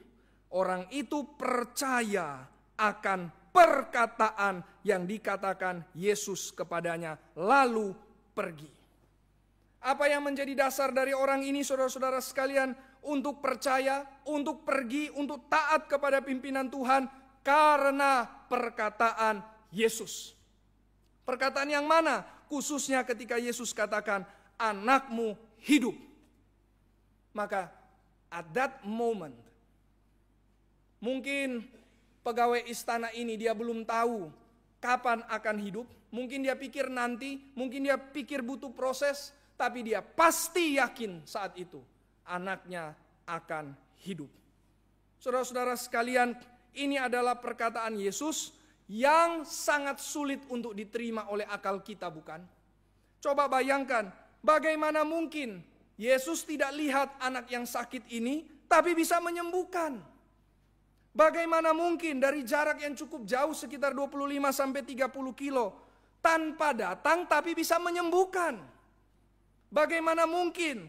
Orang itu percaya akan perkataan yang dikatakan Yesus kepadanya, lalu pergi. Apa yang menjadi dasar dari orang ini, saudara-saudara sekalian, untuk percaya, untuk pergi, untuk taat kepada pimpinan Tuhan? Karena perkataan Yesus. Perkataan yang mana? Khususnya ketika Yesus katakan, anakmu hidup. Maka at that moment, mungkin pegawai istana ini dia belum tahu kapan akan hidup. Mungkin dia pikir nanti, mungkin dia pikir butuh proses. Tapi dia pasti yakin saat itu anaknya akan hidup. Saudara-saudara sekalian, ini adalah perkataan Yesus yang sangat sulit untuk diterima oleh akal kita, bukan? Coba bayangkan, bagaimana mungkin Yesus tidak lihat anak yang sakit ini, tapi bisa menyembuhkan. Bagaimana mungkin dari jarak yang cukup jauh, sekitar 25-30 kilo, tanpa datang tapi bisa menyembuhkan? Bagaimana mungkin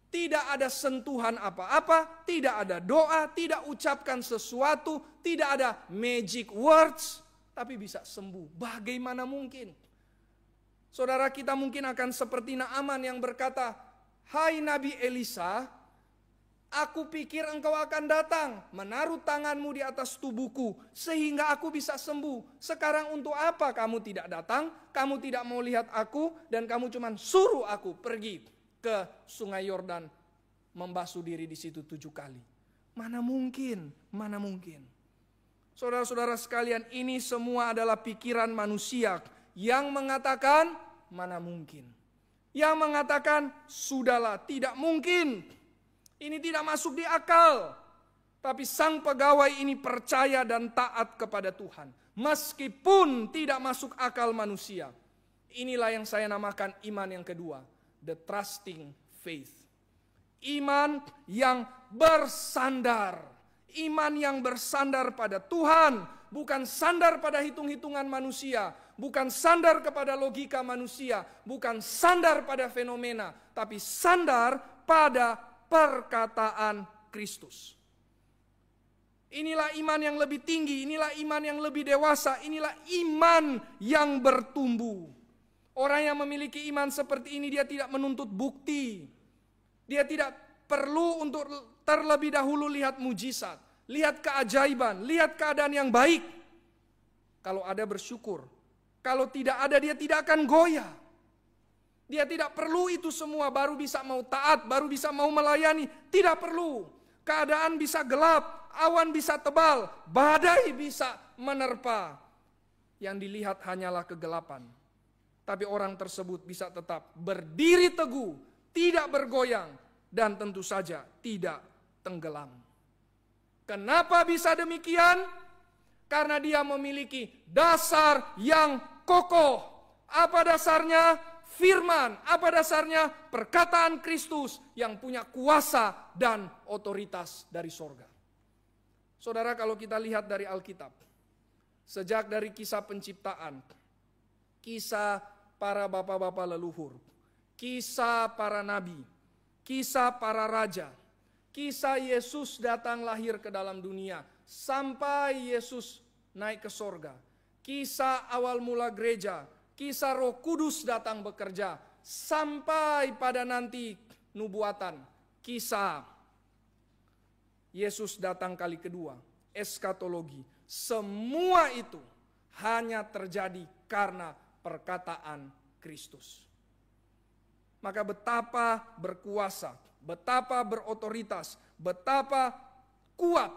tidak ada sentuhan apa-apa, tidak ada doa, tidak ucapkan sesuatu, tidak ada magic words, tapi bisa sembuh? Bagaimana mungkin? Saudara, kita mungkin akan seperti Naaman yang berkata, hai Nabi Elisa, aku pikir engkau akan datang, menaruh tanganmu di atas tubuhku, sehingga aku bisa sembuh. Sekarang untuk apa kamu tidak datang? Kamu tidak mau lihat aku, dan kamu cuma suruh aku pergi ke sungai Yordan, membasuh diri di situ 7 kali. Mana mungkin, mana mungkin. Saudara-saudara sekalian, ini semua adalah pikiran manusia yang mengatakan, mana mungkin. Yang mengatakan, sudahlah, tidak mungkin. Ini tidak masuk di akal. Tapi sang pegawai ini percaya dan taat kepada Tuhan. Meskipun tidak masuk akal manusia. Inilah yang saya namakan iman yang kedua. The trusting faith. Iman yang bersandar. Iman yang bersandar pada Tuhan. Bukan sandar pada hitung-hitungan manusia. Bukan sandar kepada logika manusia. Bukan sandar pada fenomena. Tapi sandar pada perkataan Kristus. Inilah iman yang lebih tinggi, inilah iman yang lebih dewasa, inilah iman yang bertumbuh. Orang yang memiliki iman seperti ini, dia tidak menuntut bukti. Dia tidak perlu untuk terlebih dahulu lihat mujizat, lihat keajaiban, lihat keadaan yang baik. Kalau ada bersyukur, kalau tidak ada dia tidak akan goyah. Dia tidak perlu itu semua baru bisa mau taat, baru bisa mau melayani. Tidak perlu. Keadaan bisa gelap, awan bisa tebal, badai bisa menerpa. Yang dilihat hanyalah kegelapan. Tapi orang tersebut bisa tetap berdiri teguh, tidak bergoyang, dan tentu saja tidak tenggelam. Kenapa bisa demikian? Karena dia memiliki dasar yang kokoh. Apa dasarnya? Firman. Apa dasarnya? Perkataan Kristus yang punya kuasa dan otoritas dari sorga. Saudara, kalau kita lihat dari Alkitab, sejak dari kisah penciptaan, kisah para bapa-bapa leluhur, kisah para nabi, kisah para raja, kisah Yesus datang lahir ke dalam dunia, sampai Yesus naik ke sorga, kisah awal mula gereja, kisah Roh Kudus datang bekerja, sampai pada nanti nubuatan, kisah Yesus datang kali kedua, eskatologi. Semua itu hanya terjadi karena perkataan Kristus. Maka betapa berkuasa, betapa berotoritas, betapa kuat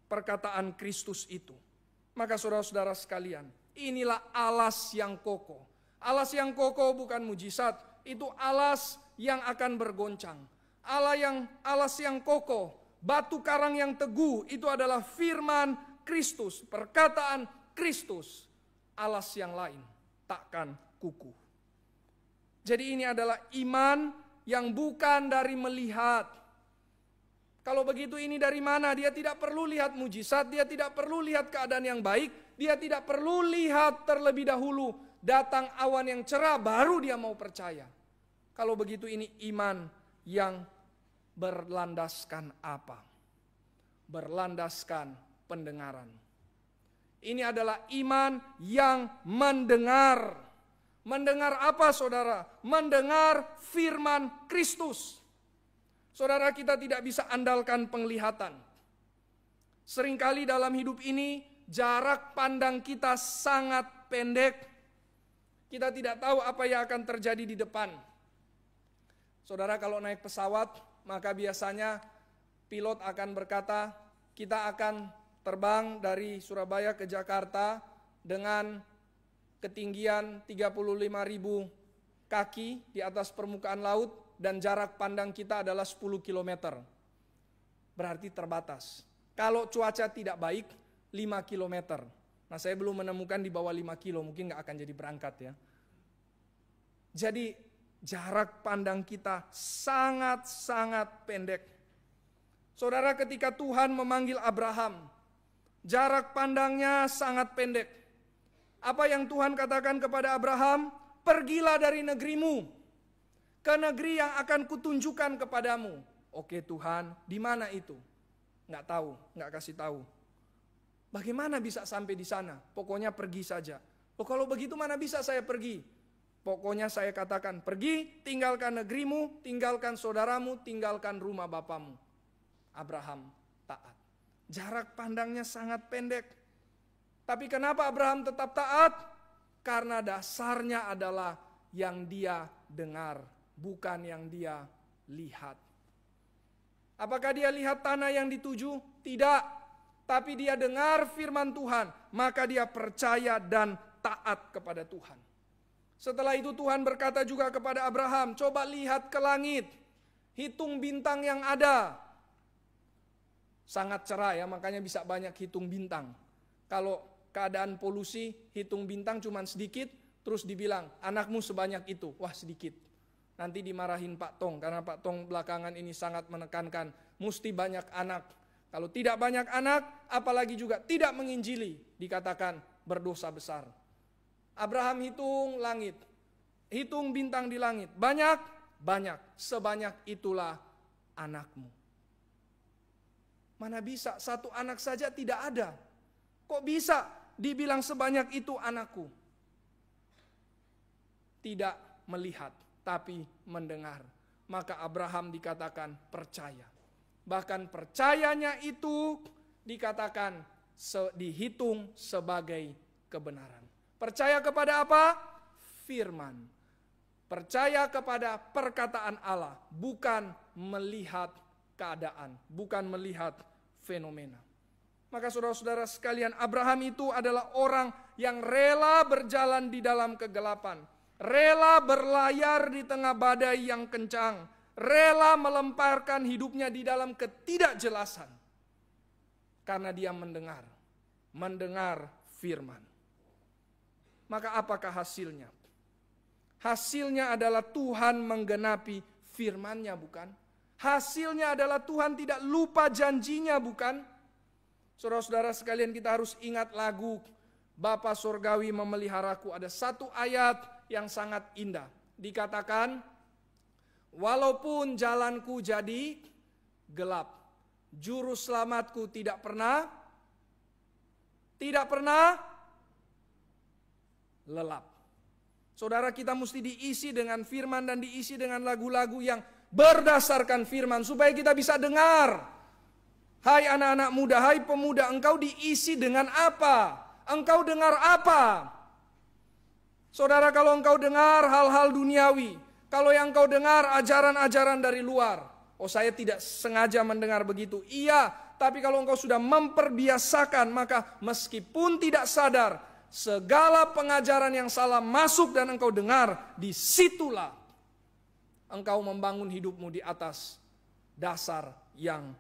perkataan Kristus itu. Maka saudara-saudara sekalian, inilah alas yang kokoh. Alas yang kokoh bukan mujizat, itu alas yang akan bergoncang. Alas yang kokoh, batu karang yang teguh, itu adalah firman Kristus, perkataan Kristus. Alas yang lain takkan kukuh. Jadi ini adalah iman yang bukan dari melihat. Kalau begitu ini dari mana? Dia tidak perlu lihat mujizat, dia tidak perlu lihat keadaan yang baik, dia tidak perlu lihat terlebih dahulu datang awan yang cerah baru dia mau percaya. Kalau begitu ini iman yang berlandaskan apa? Berlandaskan pendengaran. Ini adalah iman yang mendengar. Mendengar apa saudara? Mendengar firman Kristus. Saudara, kita tidak bisa andalkan penglihatan. Seringkali dalam hidup ini jarak pandang kita sangat pendek. Kita tidak tahu apa yang akan terjadi di depan. Saudara, kalau naik pesawat, maka biasanya pilot akan berkata, kita akan terbang dari Surabaya ke Jakarta dengan ketinggian 35.000 kaki di atas permukaan laut, dan jarak pandang kita adalah 10 km. Berarti terbatas. Kalau cuaca tidak baik, 5 km. Nah, saya belum menemukan di bawah 5 kilo, mungkin nggak akan jadi berangkat ya. Jadi jarak pandang kita sangat-sangat pendek. Saudara, ketika Tuhan memanggil Abraham, jarak pandangnya sangat pendek. Apa yang Tuhan katakan kepada Abraham? Pergilah dari negerimu ke negeri yang akan kutunjukkan kepadamu. Oke Tuhan, di mana itu? Nggak tahu, nggak kasih tahu. Bagaimana bisa sampai di sana? Pokoknya pergi saja. Oh, kalau begitu mana bisa saya pergi? Pokoknya saya katakan, pergi, tinggalkan negerimu, tinggalkan saudaramu, tinggalkan rumah bapamu. Abraham taat. Jarak pandangnya sangat pendek. Tapi kenapa Abraham tetap taat? Karena dasarnya adalah yang dia dengar, bukan yang dia lihat. Apakah dia lihat tanah yang dituju? Tidak. Tapi dia dengar firman Tuhan, maka dia percaya dan taat kepada Tuhan. Setelah itu Tuhan berkata juga kepada Abraham, coba lihat ke langit, hitung bintang yang ada. Sangat cerah ya, makanya bisa banyak hitung bintang. Kalau keadaan polusi, hitung bintang cuma sedikit, terus dibilang, anakmu sebanyak itu. Wah, sedikit. Nanti dimarahin Pak Tong, karena Pak Tong belakangan ini sangat menekankan, mesti banyak anak. Kalau tidak banyak anak, apalagi juga tidak menginjili, dikatakan berdosa besar. Abraham hitung langit, hitung bintang di langit. Banyak, banyak, sebanyak itulah anakmu. Mana bisa satu anak saja tidak ada. Kok bisa dibilang sebanyak itu anakku? Tidak melihat, tapi mendengar. Maka Abraham dikatakan percaya. Bahkan percayanya itu dikatakan dihitung sebagai kebenaran. Percaya kepada apa? Firman. Percaya kepada perkataan Allah, bukan melihat keadaan, bukan melihat fenomena. Maka saudara-saudara sekalian, Abraham itu adalah orang yang rela berjalan di dalam kegelapan. Rela berlayar di tengah badai yang kencang, rela melemparkan hidupnya di dalam ketidakjelasan. Karena dia mendengar firman. Maka apakah hasilnya? Hasilnya adalah Tuhan menggenapi firman-Nya, bukan? Hasilnya adalah Tuhan tidak lupa janjinya, bukan? Saudara-saudara sekalian, kita harus ingat lagu Bapa Surgawi memeliharaku. Ada satu ayat yang sangat indah. Dikatakan, walaupun jalanku jadi gelap, juru selamatku tidak pernah lelap. Saudara, kita mesti diisi dengan firman dan diisi dengan lagu-lagu yang berdasarkan firman supaya kita bisa dengar. Hai anak-anak muda, hai pemuda, engkau diisi dengan apa? Engkau dengar apa? Saudara, kalau engkau dengar hal-hal duniawi, kalau yang engkau dengar ajaran-ajaran dari luar, oh saya tidak sengaja mendengar begitu. Iya, tapi kalau engkau sudah memperbiasakan, maka meskipun tidak sadar, segala pengajaran yang salah masuk dan engkau dengar, disitulah engkau membangun hidupmu di atas dasar yang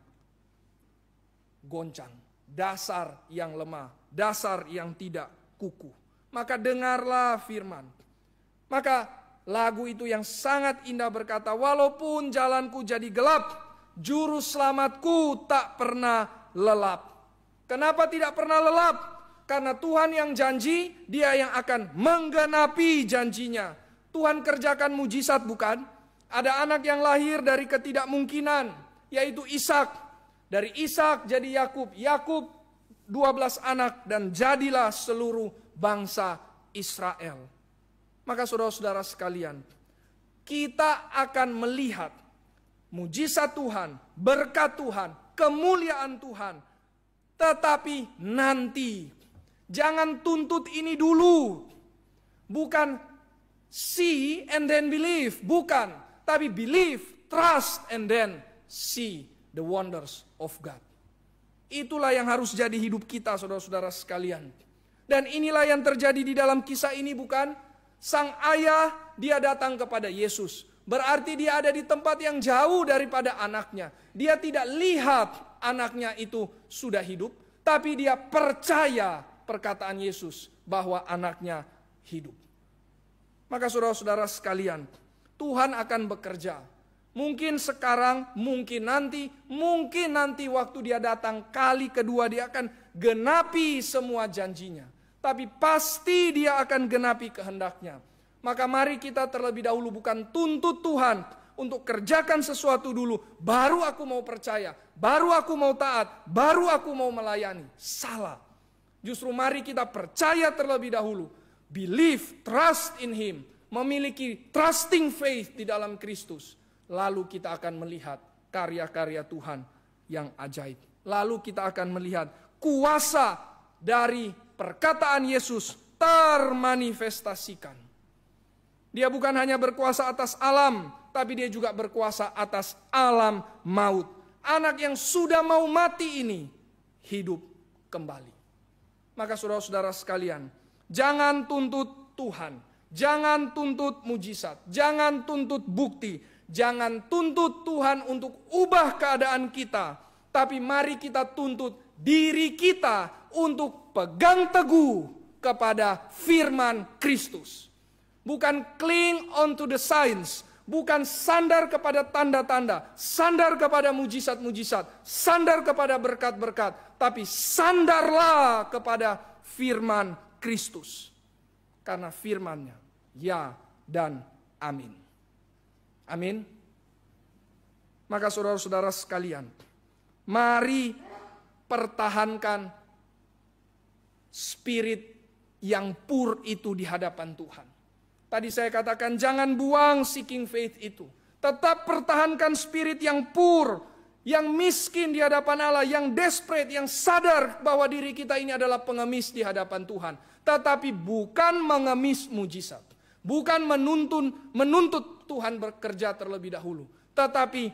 goncang, dasar yang lemah, dasar yang tidak kukuh. Maka dengarlah firman. Maka lagu itu yang sangat indah berkata, walaupun jalanku jadi gelap, juru selamatku tak pernah lelap. Kenapa tidak pernah lelap? Karena Tuhan yang janji, Dia yang akan menggenapi janjinya. Tuhan kerjakan mujizat, bukan? Ada anak yang lahir dari ketidakmungkinan, yaitu Ishak. Dari Ishak jadi Yakub, Yakub 12 anak dan jadilah seluruh bangsa Israel. Maka saudara-saudara sekalian, kita akan melihat mujizat Tuhan, berkat Tuhan, kemuliaan Tuhan. Tetapi nanti, jangan tuntut ini dulu. Bukan see and then believe, bukan. Tapi believe, trust and then see the wonders of God. Itulah yang harus jadi hidup kita, saudara-saudara sekalian. Dan inilah yang terjadi di dalam kisah ini, bukan? Sang ayah, dia datang kepada Yesus. Berarti dia ada di tempat yang jauh daripada anaknya. Dia tidak lihat anaknya itu sudah hidup, tapi dia percaya perkataan Yesus bahwa anaknya hidup. Maka saudara-saudara sekalian, Tuhan akan bekerja. Mungkin sekarang, mungkin nanti waktu Dia datang kali kedua, Dia akan genapi semua janjinya. Tapi pasti Dia akan genapi kehendaknya. Maka mari kita terlebih dahulu bukan tuntut Tuhan untuk kerjakan sesuatu dulu, baru aku mau percaya, baru aku mau taat, baru aku mau melayani. Salah. Justru mari kita percaya terlebih dahulu. Believe, trust in Him. Memiliki trusting faith di dalam Kristus. Lalu kita akan melihat karya-karya Tuhan yang ajaib. Lalu kita akan melihat kuasa dari perkataan Yesus termanifestasikan. Dia bukan hanya berkuasa atas alam, tapi Dia juga berkuasa atas alam maut. Anak yang sudah mau mati ini hidup kembali. Maka saudara-saudara sekalian, jangan tuntut Tuhan, jangan tuntut mujizat, jangan tuntut bukti. Jangan tuntut Tuhan untuk ubah keadaan kita. Tapi mari kita tuntut diri kita untuk pegang teguh kepada firman Kristus. Bukan cling onto the signs. Bukan sandar kepada tanda-tanda. Sandar kepada mujizat-mujizat. Sandar kepada berkat-berkat. Tapi sandarlah kepada firman Kristus. Karena firman-Nya ya dan amin. Amin. Maka saudara-saudara sekalian, mari pertahankan spirit yang pur itu di hadapan Tuhan. Tadi saya katakan jangan buang seeking faith itu. Tetap pertahankan spirit yang pur, yang miskin di hadapan Allah, yang desperate, yang sadar bahwa diri kita ini adalah pengemis di hadapan Tuhan. Tetapi bukan mengemis mujizat. Bukan menuntut Tuhan bekerja terlebih dahulu. Tetapi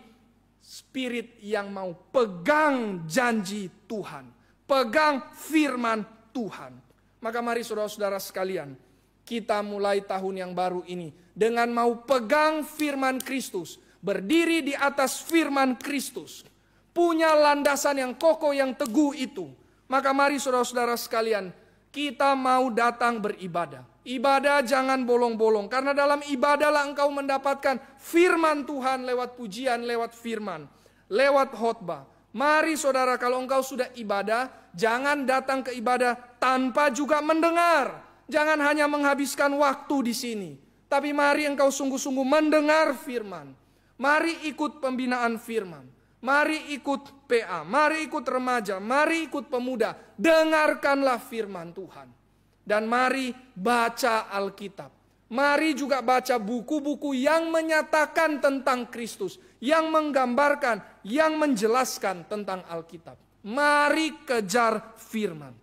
spirit yang mau pegang janji Tuhan. Pegang firman Tuhan. Maka mari saudara-saudara sekalian, kita mulai tahun yang baru ini dengan mau pegang firman Kristus. Berdiri di atas firman Kristus. Punya landasan yang kokoh, yang teguh itu. Maka mari saudara-saudara sekalian, kita mau datang beribadah. Ibadah jangan bolong-bolong. Karena dalam ibadahlah engkau mendapatkan firman Tuhan lewat pujian, lewat firman. Lewat khotbah. Mari saudara, kalau engkau sudah ibadah, jangan datang ke ibadah tanpa juga mendengar. Jangan hanya menghabiskan waktu di sini, tapi mari engkau sungguh-sungguh mendengar firman. Mari ikut pembinaan firman. Mari ikut PA, mari ikut remaja, mari ikut pemuda. Dengarkanlah firman Tuhan. Dan mari baca Alkitab. Mari juga baca buku-buku yang menyatakan tentang Kristus, yang menggambarkan, yang menjelaskan tentang Alkitab. Mari kejar firman.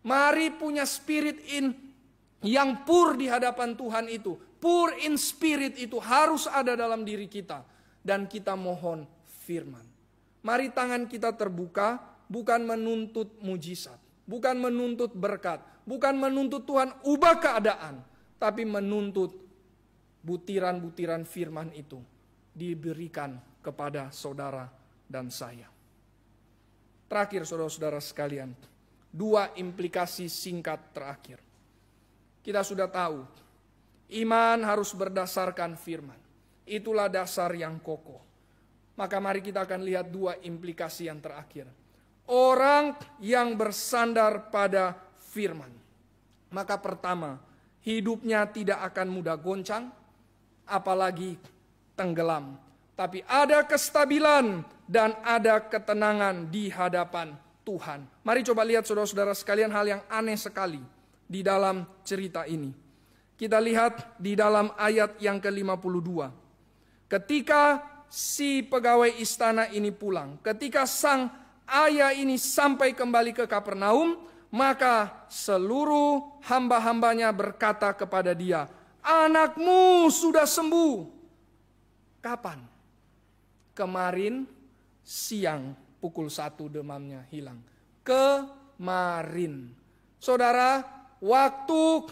Mari punya spirit yang pure di hadapan Tuhan itu. Pure in spirit itu harus ada dalam diri kita. Dan kita mohon firman. Mari tangan kita terbuka, bukan menuntut mujizat, bukan menuntut berkat, bukan menuntut Tuhan ubah keadaan, tapi menuntut butiran-butiran firman itu diberikan kepada saudara dan saya. Terakhir saudara-saudara sekalian, 2 implikasi singkat terakhir. Kita sudah tahu, iman harus berdasarkan firman. Itulah dasar yang kokoh. Maka mari kita akan lihat 2 implikasi yang terakhir. Orang yang bersandar pada firman. Maka pertama, hidupnya tidak akan mudah goncang, apalagi tenggelam. Tapi ada kestabilan dan ada ketenangan di hadapan Tuhan. Mari coba lihat saudara-saudara sekalian hal yang aneh sekali di dalam cerita ini. Kita lihat di dalam ayat yang ke-52. Ketika si pegawai istana ini pulang, ketika sang ayah ini sampai kembali ke Kapernaum, maka seluruh hamba-hambanya berkata kepada dia, "Anakmu sudah sembuh." Kapan? Kemarin siang pukul 1 demamnya hilang. Kemarin. Saudara, waktu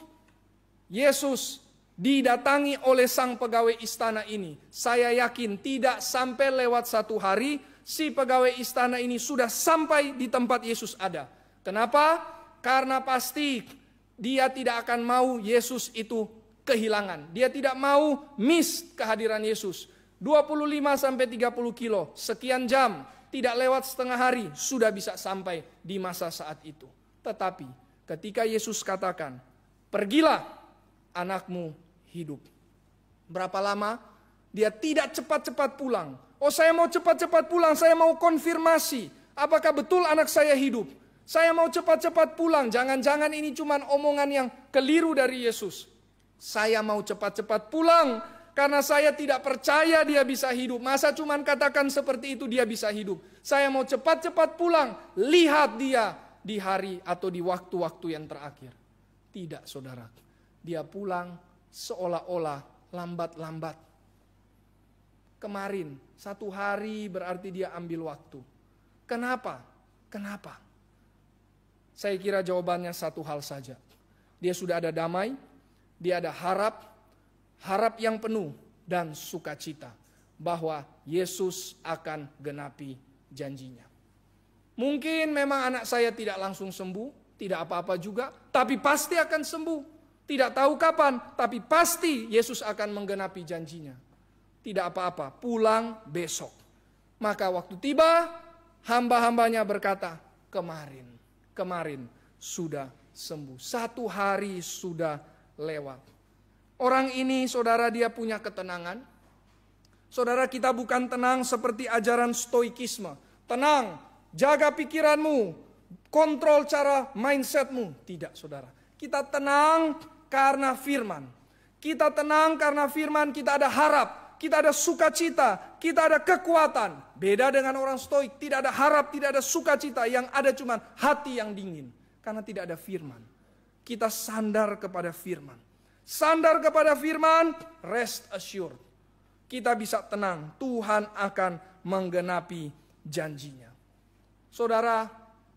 Yesus didatangi oleh sang pegawai istana ini, saya yakin tidak sampai lewat 1 hari, si pegawai istana ini sudah sampai di tempat Yesus ada. Kenapa? Karena pasti dia tidak akan mau Yesus itu kehilangan. Dia tidak mau miss kehadiran Yesus. 25-30 kilo, sekian jam, tidak lewat setengah hari, sudah bisa sampai di masa saat itu. Tetapi ketika Yesus katakan, "Pergilah, anakmu hidup." Berapa lama? Dia tidak cepat-cepat pulang. "Oh, saya mau cepat-cepat pulang, saya mau konfirmasi. Apakah betul anak saya hidup? Saya mau cepat-cepat pulang." Jangan-jangan ini cuma omongan yang keliru dari Yesus. "Saya mau cepat-cepat pulang karena saya tidak percaya dia bisa hidup. Masa cuma katakan seperti itu dia bisa hidup. Saya mau cepat-cepat pulang, lihat dia di hari atau di waktu-waktu yang terakhir." Tidak, saudara. Dia pulang seolah-olah lambat-lambat. Kemarin, 1 hari berarti dia ambil waktu. Kenapa? Kenapa? Saya kira jawabannya satu hal saja. Dia sudah ada damai, dia ada harap yang penuh dan sukacita bahwa Yesus akan genapi janjinya. Mungkin memang anak saya tidak langsung sembuh, tidak apa-apa juga, tapi pasti akan sembuh. Tidak tahu kapan, tapi pasti Yesus akan menggenapi janjinya. Tidak apa-apa, pulang besok. Maka waktu tiba, hamba-hambanya berkata, kemarin sudah sembuh. 1 hari sudah lewat. Orang ini, saudara, dia punya ketenangan. Saudara, kita bukan tenang seperti ajaran stoikisme. Tenang, jaga pikiranmu, kontrol cara mindsetmu. Tidak, saudara. Kita tenang karena firman. Kita tenang karena firman, kita ada harap, kita ada sukacita, kita ada kekuatan. Beda dengan orang stoik, tidak ada harap, tidak ada sukacita, yang ada cuma hati yang dingin. Karena tidak ada firman. Kita sandar kepada firman. Sandar kepada firman, rest assured. Kita bisa tenang, Tuhan akan menggenapi janjinya. Saudara,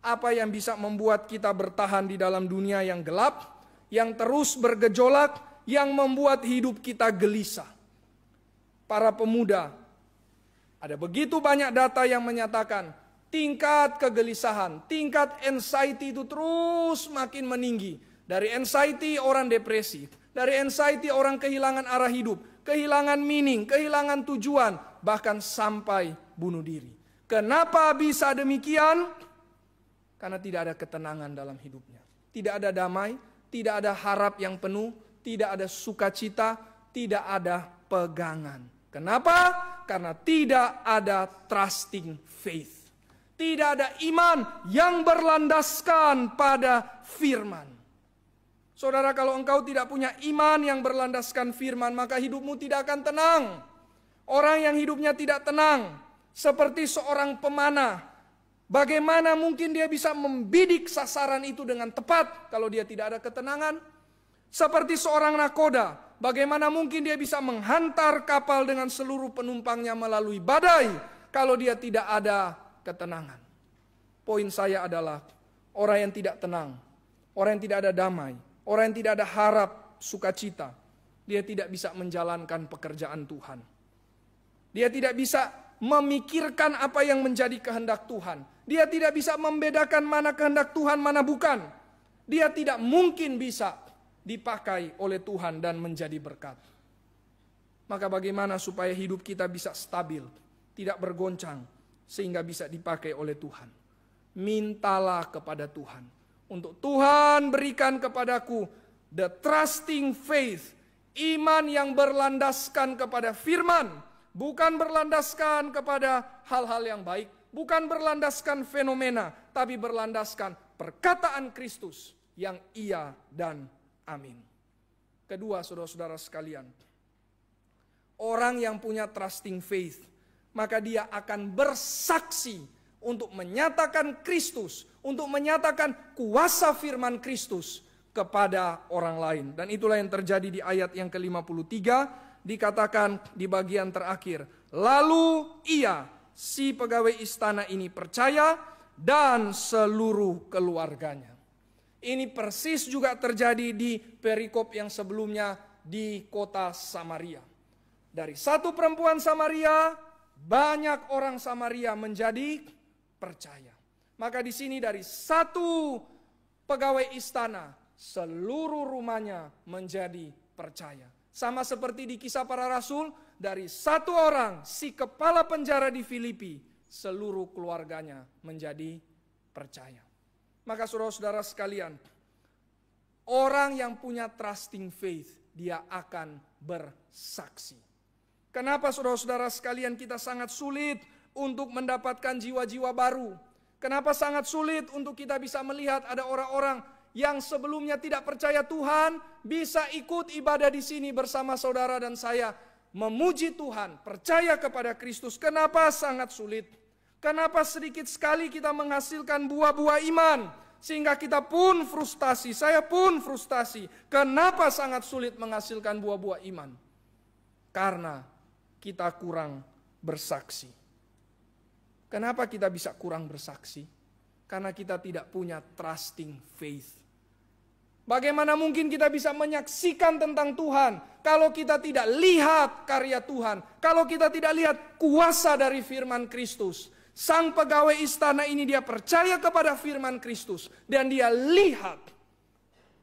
apa yang bisa membuat kita bertahan di dalam dunia yang gelap, yang terus bergejolak, yang membuat hidup kita gelisah? Para pemuda, ada begitu banyak data yang menyatakan tingkat kegelisahan, tingkat anxiety itu terus makin meninggi. Dari anxiety orang depresi, dari anxiety orang kehilangan arah hidup, kehilangan meaning, kehilangan tujuan, bahkan sampai bunuh diri. Kenapa bisa demikian? Karena tidak ada ketenangan dalam hidupnya. tidak ada damai, tidak ada harap yang penuh, tidak ada sukacita, tidak ada pegangan. Kenapa? Karena tidak ada trusting faith. Tidak ada iman yang berlandaskan pada firman. Saudara, kalau engkau tidak punya iman yang berlandaskan firman, maka hidupmu tidak akan tenang. Orang yang hidupnya tidak tenang, seperti seorang pemanah. Bagaimana mungkin dia bisa membidik sasaran itu dengan tepat kalau dia tidak ada ketenangan? Seperti seorang nakoda, bagaimana mungkin dia bisa menghantar kapal dengan seluruh penumpangnya melalui badai kalau dia tidak ada ketenangan? Poin saya adalah orang yang tidak tenang, orang yang tidak ada damai, orang yang tidak ada harap, sukacita, dia tidak bisa menjalankan pekerjaan Tuhan. Dia tidak bisa memikirkan apa yang menjadi kehendak Tuhan. Dia tidak bisa membedakan mana kehendak Tuhan, mana bukan. Dia tidak mungkin bisa dipakai oleh Tuhan dan menjadi berkat. Maka bagaimana supaya hidup kita bisa stabil, tidak bergoncang, sehingga bisa dipakai oleh Tuhan? Mintalah kepada Tuhan. Untuk Tuhan berikan kepadaku the trusting faith, iman yang berlandaskan kepada firman, bukan berlandaskan kepada hal-hal yang baik, bukan berlandaskan fenomena, tapi berlandaskan perkataan Kristus yang iya dan amin. Kedua, saudara-saudara sekalian, orang yang punya trusting faith, maka dia akan bersaksi untuk menyatakan Kristus, untuk menyatakan kuasa firman Kristus kepada orang lain. Dan itulah yang terjadi di ayat yang ke-53, dikatakan di bagian terakhir, lalu ia, si pegawai istana ini percaya dan seluruh keluarganya. Ini persis juga terjadi di perikop yang sebelumnya di kota Samaria. Dari satu perempuan Samaria, banyak orang Samaria menjadi percaya. Maka di sini dari satu pegawai istana, seluruh rumahnya menjadi percaya. Sama seperti di Kisah Para Rasul, dari satu orang, si kepala penjara di Filipi, seluruh keluarganya menjadi percaya. Maka saudara-saudara sekalian, orang yang punya trusting faith, dia akan bersaksi. Kenapa saudara-saudara sekalian kita sangat sulit untuk mendapatkan jiwa-jiwa baru? Kenapa sangat sulit untuk kita bisa melihat ada orang-orang yang sebelumnya tidak percaya Tuhan bisa ikut ibadah di sini bersama saudara dan saya, memuji Tuhan, percaya kepada Kristus? Kenapa sangat sulit? Kenapa sedikit sekali kita menghasilkan buah-buah iman sehingga kita pun frustasi, saya pun frustasi. Kenapa sangat sulit menghasilkan buah-buah iman? Karena kita kurang bersaksi. Kenapa kita bisa kurang bersaksi? Karena kita tidak punya trusting faith. Bagaimana mungkin kita bisa menyaksikan tentang Tuhan kalau kita tidak lihat karya Tuhan, kalau kita tidak lihat kuasa dari firman Kristus? Sang pegawai istana ini dia percaya kepada firman Kristus dan dia lihat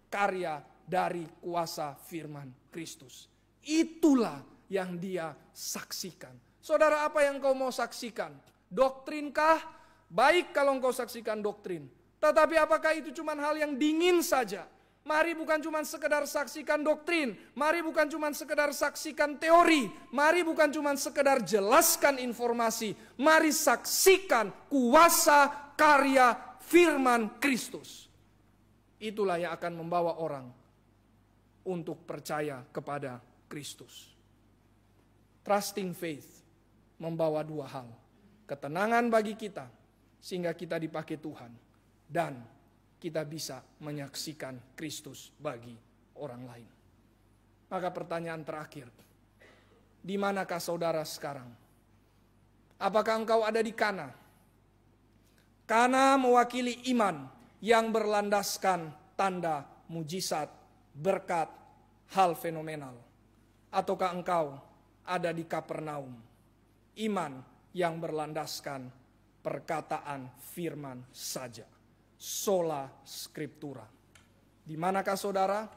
karya dari kuasa firman Kristus. Itulah yang dia saksikan. Saudara, apa yang kau mau saksikan? Doktrinkah? Baik kalau engkau saksikan doktrin. Tetapi apakah itu cuma hal yang dingin saja? Mari bukan cuma sekedar saksikan doktrin. Mari bukan cuma sekedar saksikan teori. Mari bukan cuma sekedar jelaskan informasi. Mari saksikan kuasa karya firman Kristus. Itulah yang akan membawa orang untuk percaya kepada Kristus. Trusting faith membawa dua hal. Ketenangan bagi kita sehingga kita dipakai Tuhan. Dan kita bisa menyaksikan Kristus bagi orang lain. Maka pertanyaan terakhir, di manakah saudara sekarang? Apakah engkau ada di Kana? Kana mewakili iman yang berlandaskan tanda, mujizat, berkat, hal fenomenal. Ataukah engkau ada di Kapernaum? Iman yang berlandaskan perkataan firman saja. Sola scriptura. Di manakah saudara?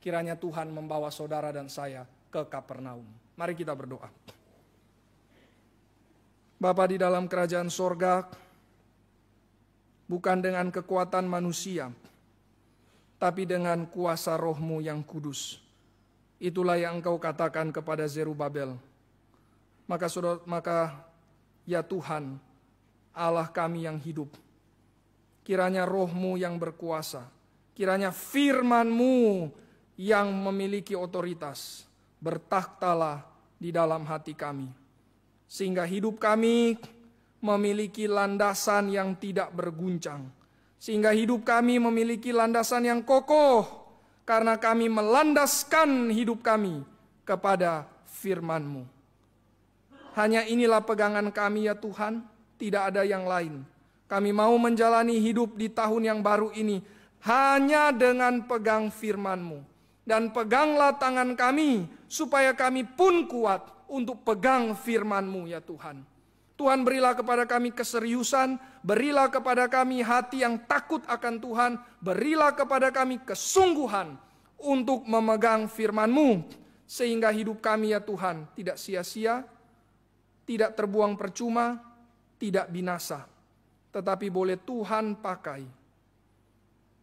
Kiranya Tuhan membawa saudara dan saya ke Kapernaum. Mari kita berdoa. Bapa di dalam kerajaan sorga, bukan dengan kekuatan manusia, tapi dengan kuasa Roh-Mu yang kudus. Itulah yang Engkau katakan kepada Zerubabel. Maka ya Tuhan, Allah kami yang hidup, kiranya Roh-Mu yang berkuasa, kiranya firman-Mu yang memiliki otoritas, bertakhtalah di dalam hati kami, sehingga hidup kami memiliki landasan yang tidak berguncang, sehingga hidup kami memiliki landasan yang kokoh, karena kami melandaskan hidup kami kepada firman-Mu. Hanya inilah pegangan kami ya Tuhan, tidak ada yang lain. Kami mau menjalani hidup di tahun yang baru ini hanya dengan pegang firman-Mu. Dan peganglah tangan kami supaya kami pun kuat untuk pegang firman-Mu ya Tuhan. Tuhan, berilah kepada kami keseriusan, berilah kepada kami hati yang takut akan Tuhan, berilah kepada kami kesungguhan untuk memegang firman-Mu, sehingga hidup kami ya Tuhan tidak sia-sia, tidak terbuang percuma, tidak binasa, tetapi boleh Tuhan pakai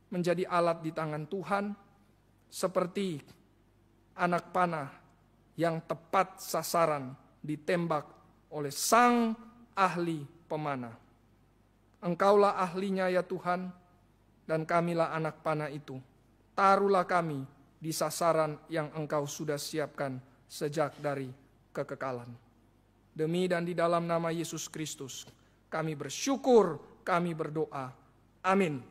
menjadi alat di tangan Tuhan, seperti anak panah yang tepat sasaran ditembak oleh sang ahli pemanah. Engkaulah ahlinya ya Tuhan, dan kamilah anak panah itu. Taruhlah kami di sasaran yang Engkau sudah siapkan sejak dari kekekalan. Demi dan di dalam nama Yesus Kristus, kami bersyukur, kami berdoa. Amin.